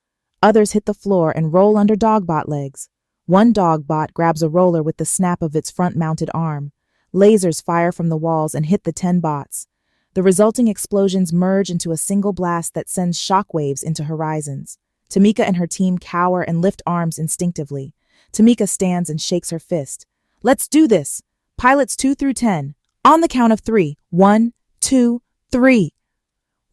Others hit the floor and roll under dog bot legs. One dog bot grabs a roller with the snap of its front-mounted arm. Lasers fire from the walls and hit the 10 bots. The resulting explosions merge into a single blast that sends shockwaves into horizons. Tamika and her team cower and lift arms instinctively. Tamika stands and shakes her fist. "Let's do this! Pilots 2 through 10. On the count of 3. 1, 2, 3.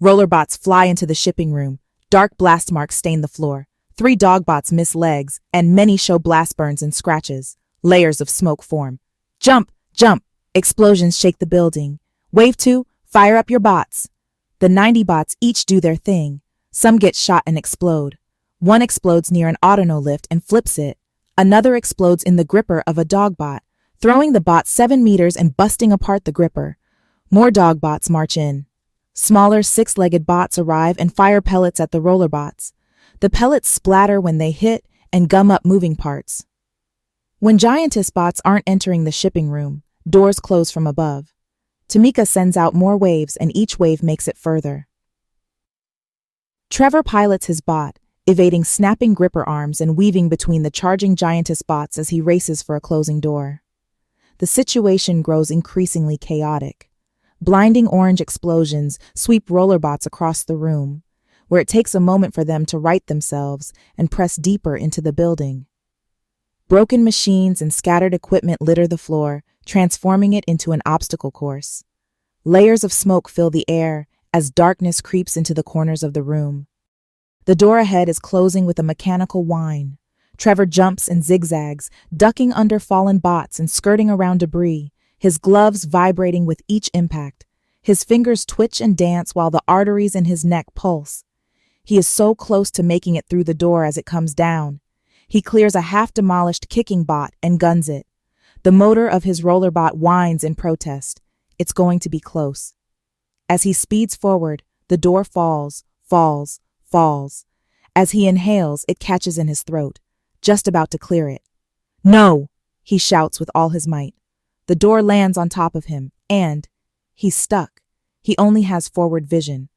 Rollerbots fly into the shipping room. Dark blast marks stain the floor. 3 dogbots miss legs, and many show blast burns and scratches. Layers of smoke form. "Jump! Jump!" Explosions shake the building. "Wave 2, fire up your bots." The 90 bots each do their thing. Some get shot and explode. One explodes near an autono lift and flips it. Another explodes in the gripper of a dogbot, throwing the bot 7 meters and busting apart the gripper. More dogbots march in. Smaller 6-legged bots arrive and fire pellets at the rollerbots. The pellets splatter when they hit and gum up moving parts. When Giantess bots aren't entering the shipping room, doors close from above. Tamika sends out more waves and each wave makes it further. Trevor pilots his bot, evading snapping gripper arms and weaving between the charging Giantess bots as he races for a closing door. The situation grows increasingly chaotic. Blinding orange explosions sweep rollerbots across the room, where it takes a moment for them to right themselves and press deeper into the building. Broken machines and scattered equipment litter the floor, transforming it into an obstacle course. Layers of smoke fill the air as darkness creeps into the corners of the room. The door ahead is closing with a mechanical whine. Trevor jumps and zigzags, ducking under fallen bots and skirting around debris, his gloves vibrating with each impact. His fingers twitch and dance while the arteries in his neck pulse. He is so close to making it through the door as it comes down. He clears a half-demolished kicking bot and guns it. The motor of his rollerbot whines in protest. It's going to be close. As he speeds forward, the door falls. As he inhales, it catches in his throat, just about to clear it. "No!" he shouts with all his might. The door lands on top of him, and he's stuck. He only has forward vision.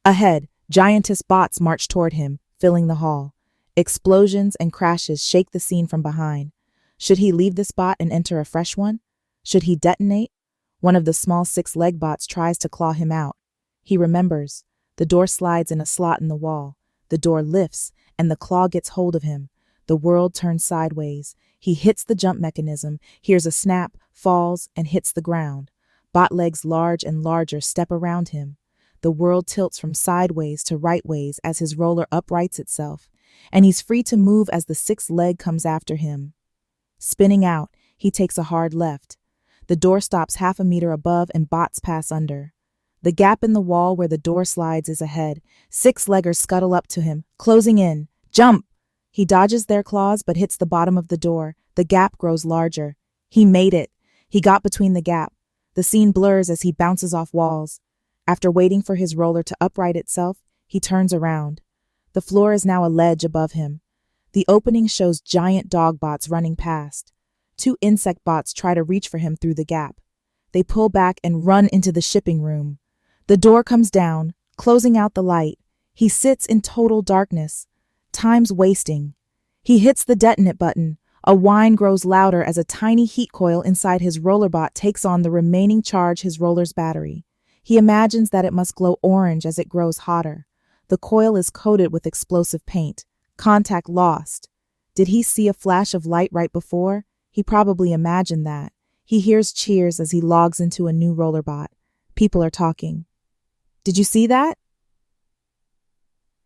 Ahead, giantess bots march toward him, filling the hall. Explosions and crashes shake the scene from behind. Should he leave this bot and enter a fresh one? Should he detonate? One of the small 6-leg bots tries to claw him out. He remembers. The door slides in a slot in the wall. The door lifts, and the claw gets hold of him. The world turns sideways. He hits the jump mechanism, hears a snap, falls, and hits the ground. Bot legs large and larger step around him. The world tilts from sideways to rightways as his roller uprights itself, and he's free to move as the 6th leg comes after him. Spinning out, he takes a hard left. The door stops half a meter above and bots pass under. The gap in the wall where the door slides is ahead. 6-leggers scuttle up to him, closing in. "Jump!" He dodges their claws but hits the bottom of the door. The gap grows larger. He made it. He got between the gap. The scene blurs as he bounces off walls. After waiting for his roller to upright itself, he turns around. The floor is now a ledge above him. The opening shows giant dog bots running past. 2 insect bots try to reach for him through the gap. They pull back and run into the shipping room. The door comes down, closing out the light. He sits in total darkness. Time's wasting. He hits the detonate button. A whine grows louder as a tiny heat coil inside his rollerbot takes on the remaining charge his roller's battery. He imagines that it must glow orange as it grows hotter. The coil is coated with explosive paint. Contact lost. Did he see a flash of light right before? He probably imagined that. He hears cheers as he logs into a new rollerbot. People are talking. "Did you see that?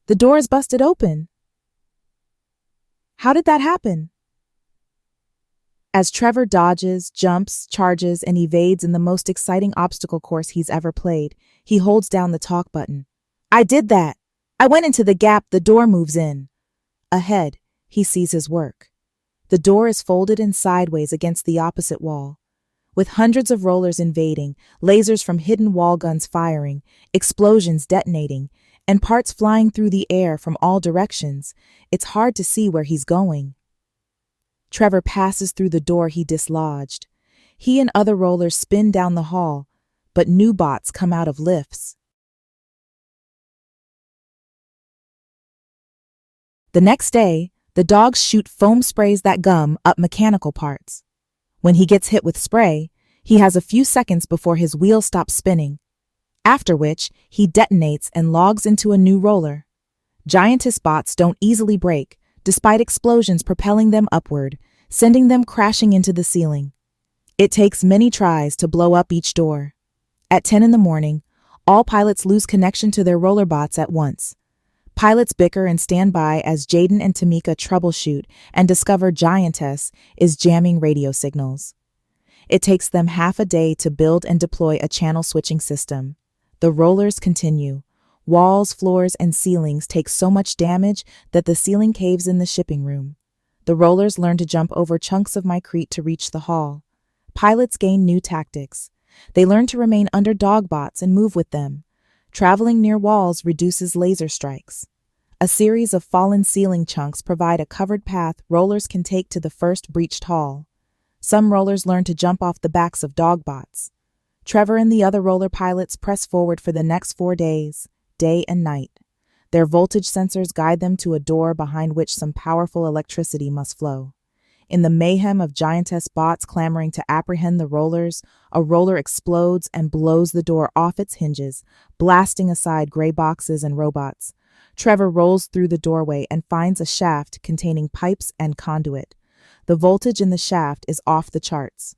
The door is busted open. How did that happen?" As Trevor dodges, jumps, charges, and evades in the most exciting obstacle course he's ever played, he holds down the talk button. "I did that. I went into the gap the door moves in." Ahead, he sees his work. The door is folded in sideways against the opposite wall. With hundreds of rollers invading, lasers from hidden wall guns firing, explosions detonating, and parts flying through the air from all directions, it's hard to see where he's going. Trevor passes through the door he dislodged. He and other rollers spin down the hall, but new bots come out of lifts. The next day, the dogs shoot foam sprays that gum up mechanical parts. When he gets hit with spray, he has a few seconds before his wheel stops spinning, after which he detonates and logs into a new roller. Giantess bots don't easily break, despite explosions propelling them upward, sending them crashing into the ceiling. It takes many tries to blow up each door. At 10 in the morning, all pilots lose connection to their rollerbots at once. Pilots bicker and stand by as Jaden and Tamika troubleshoot and discover Giantess is jamming radio signals. It takes them half a day to build and deploy a channel switching system. The rollers continue. Walls, floors, and ceilings take so much damage that the ceiling caves in the shipping room. The rollers learn to jump over chunks of concrete to reach the hall. Pilots gain new tactics. They learn to remain under dog bots and move with them. Traveling near walls reduces laser strikes. A series of fallen ceiling chunks provide a covered path rollers can take to the first breached hall. Some rollers learn to jump off the backs of dog bots. Trevor and the other roller pilots press forward for the next 4 days, day and night. Their voltage sensors guide them to a door behind which some powerful electricity must flow. In the mayhem of giantess bots clamoring to apprehend the rollers, a roller explodes and blows the door off its hinges, blasting aside gray boxes and robots. Trevor rolls through the doorway and finds a shaft containing pipes and conduit. The voltage in the shaft is off the charts.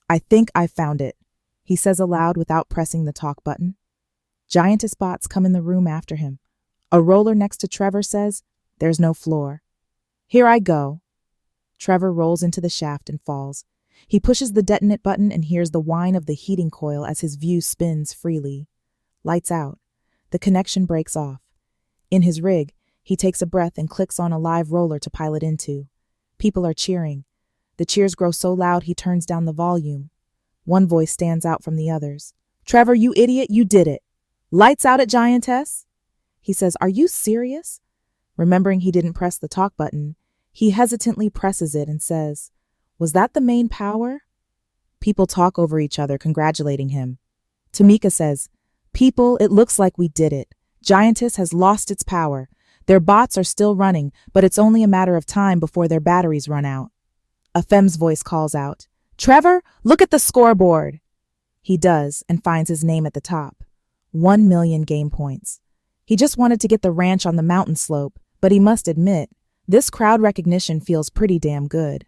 "I think I found it," he says aloud without pressing the talk button. Giantess bots come in the room after him. A roller next to Trevor says, "There's no floor." "Here I go," Trevor rolls into the shaft and falls. He pushes the detonate button and hears the whine of the heating coil as his view spins freely. Lights out. The connection breaks off. In his rig, he takes a breath and clicks on a live roller to pilot into. People are cheering. The cheers grow so loud he turns down the volume. One voice stands out from the others. "Trevor, you idiot, you did it. Lights out at Giantess?" He says, "Are you serious?" Remembering he didn't press the talk button, he hesitantly presses it and says, "Was that the main power?" People talk over each other, congratulating him. Tamika says, "People, it looks like we did it. Giantess has lost its power. Their bots are still running, but it's only a matter of time before their batteries run out." A femme's voice calls out, "Trevor, look at the scoreboard." He does and finds his name at the top. 1,000,000 game points. He just wanted to get the ranch on the mountain slope, but he must admit, this crowd recognition feels pretty damn good.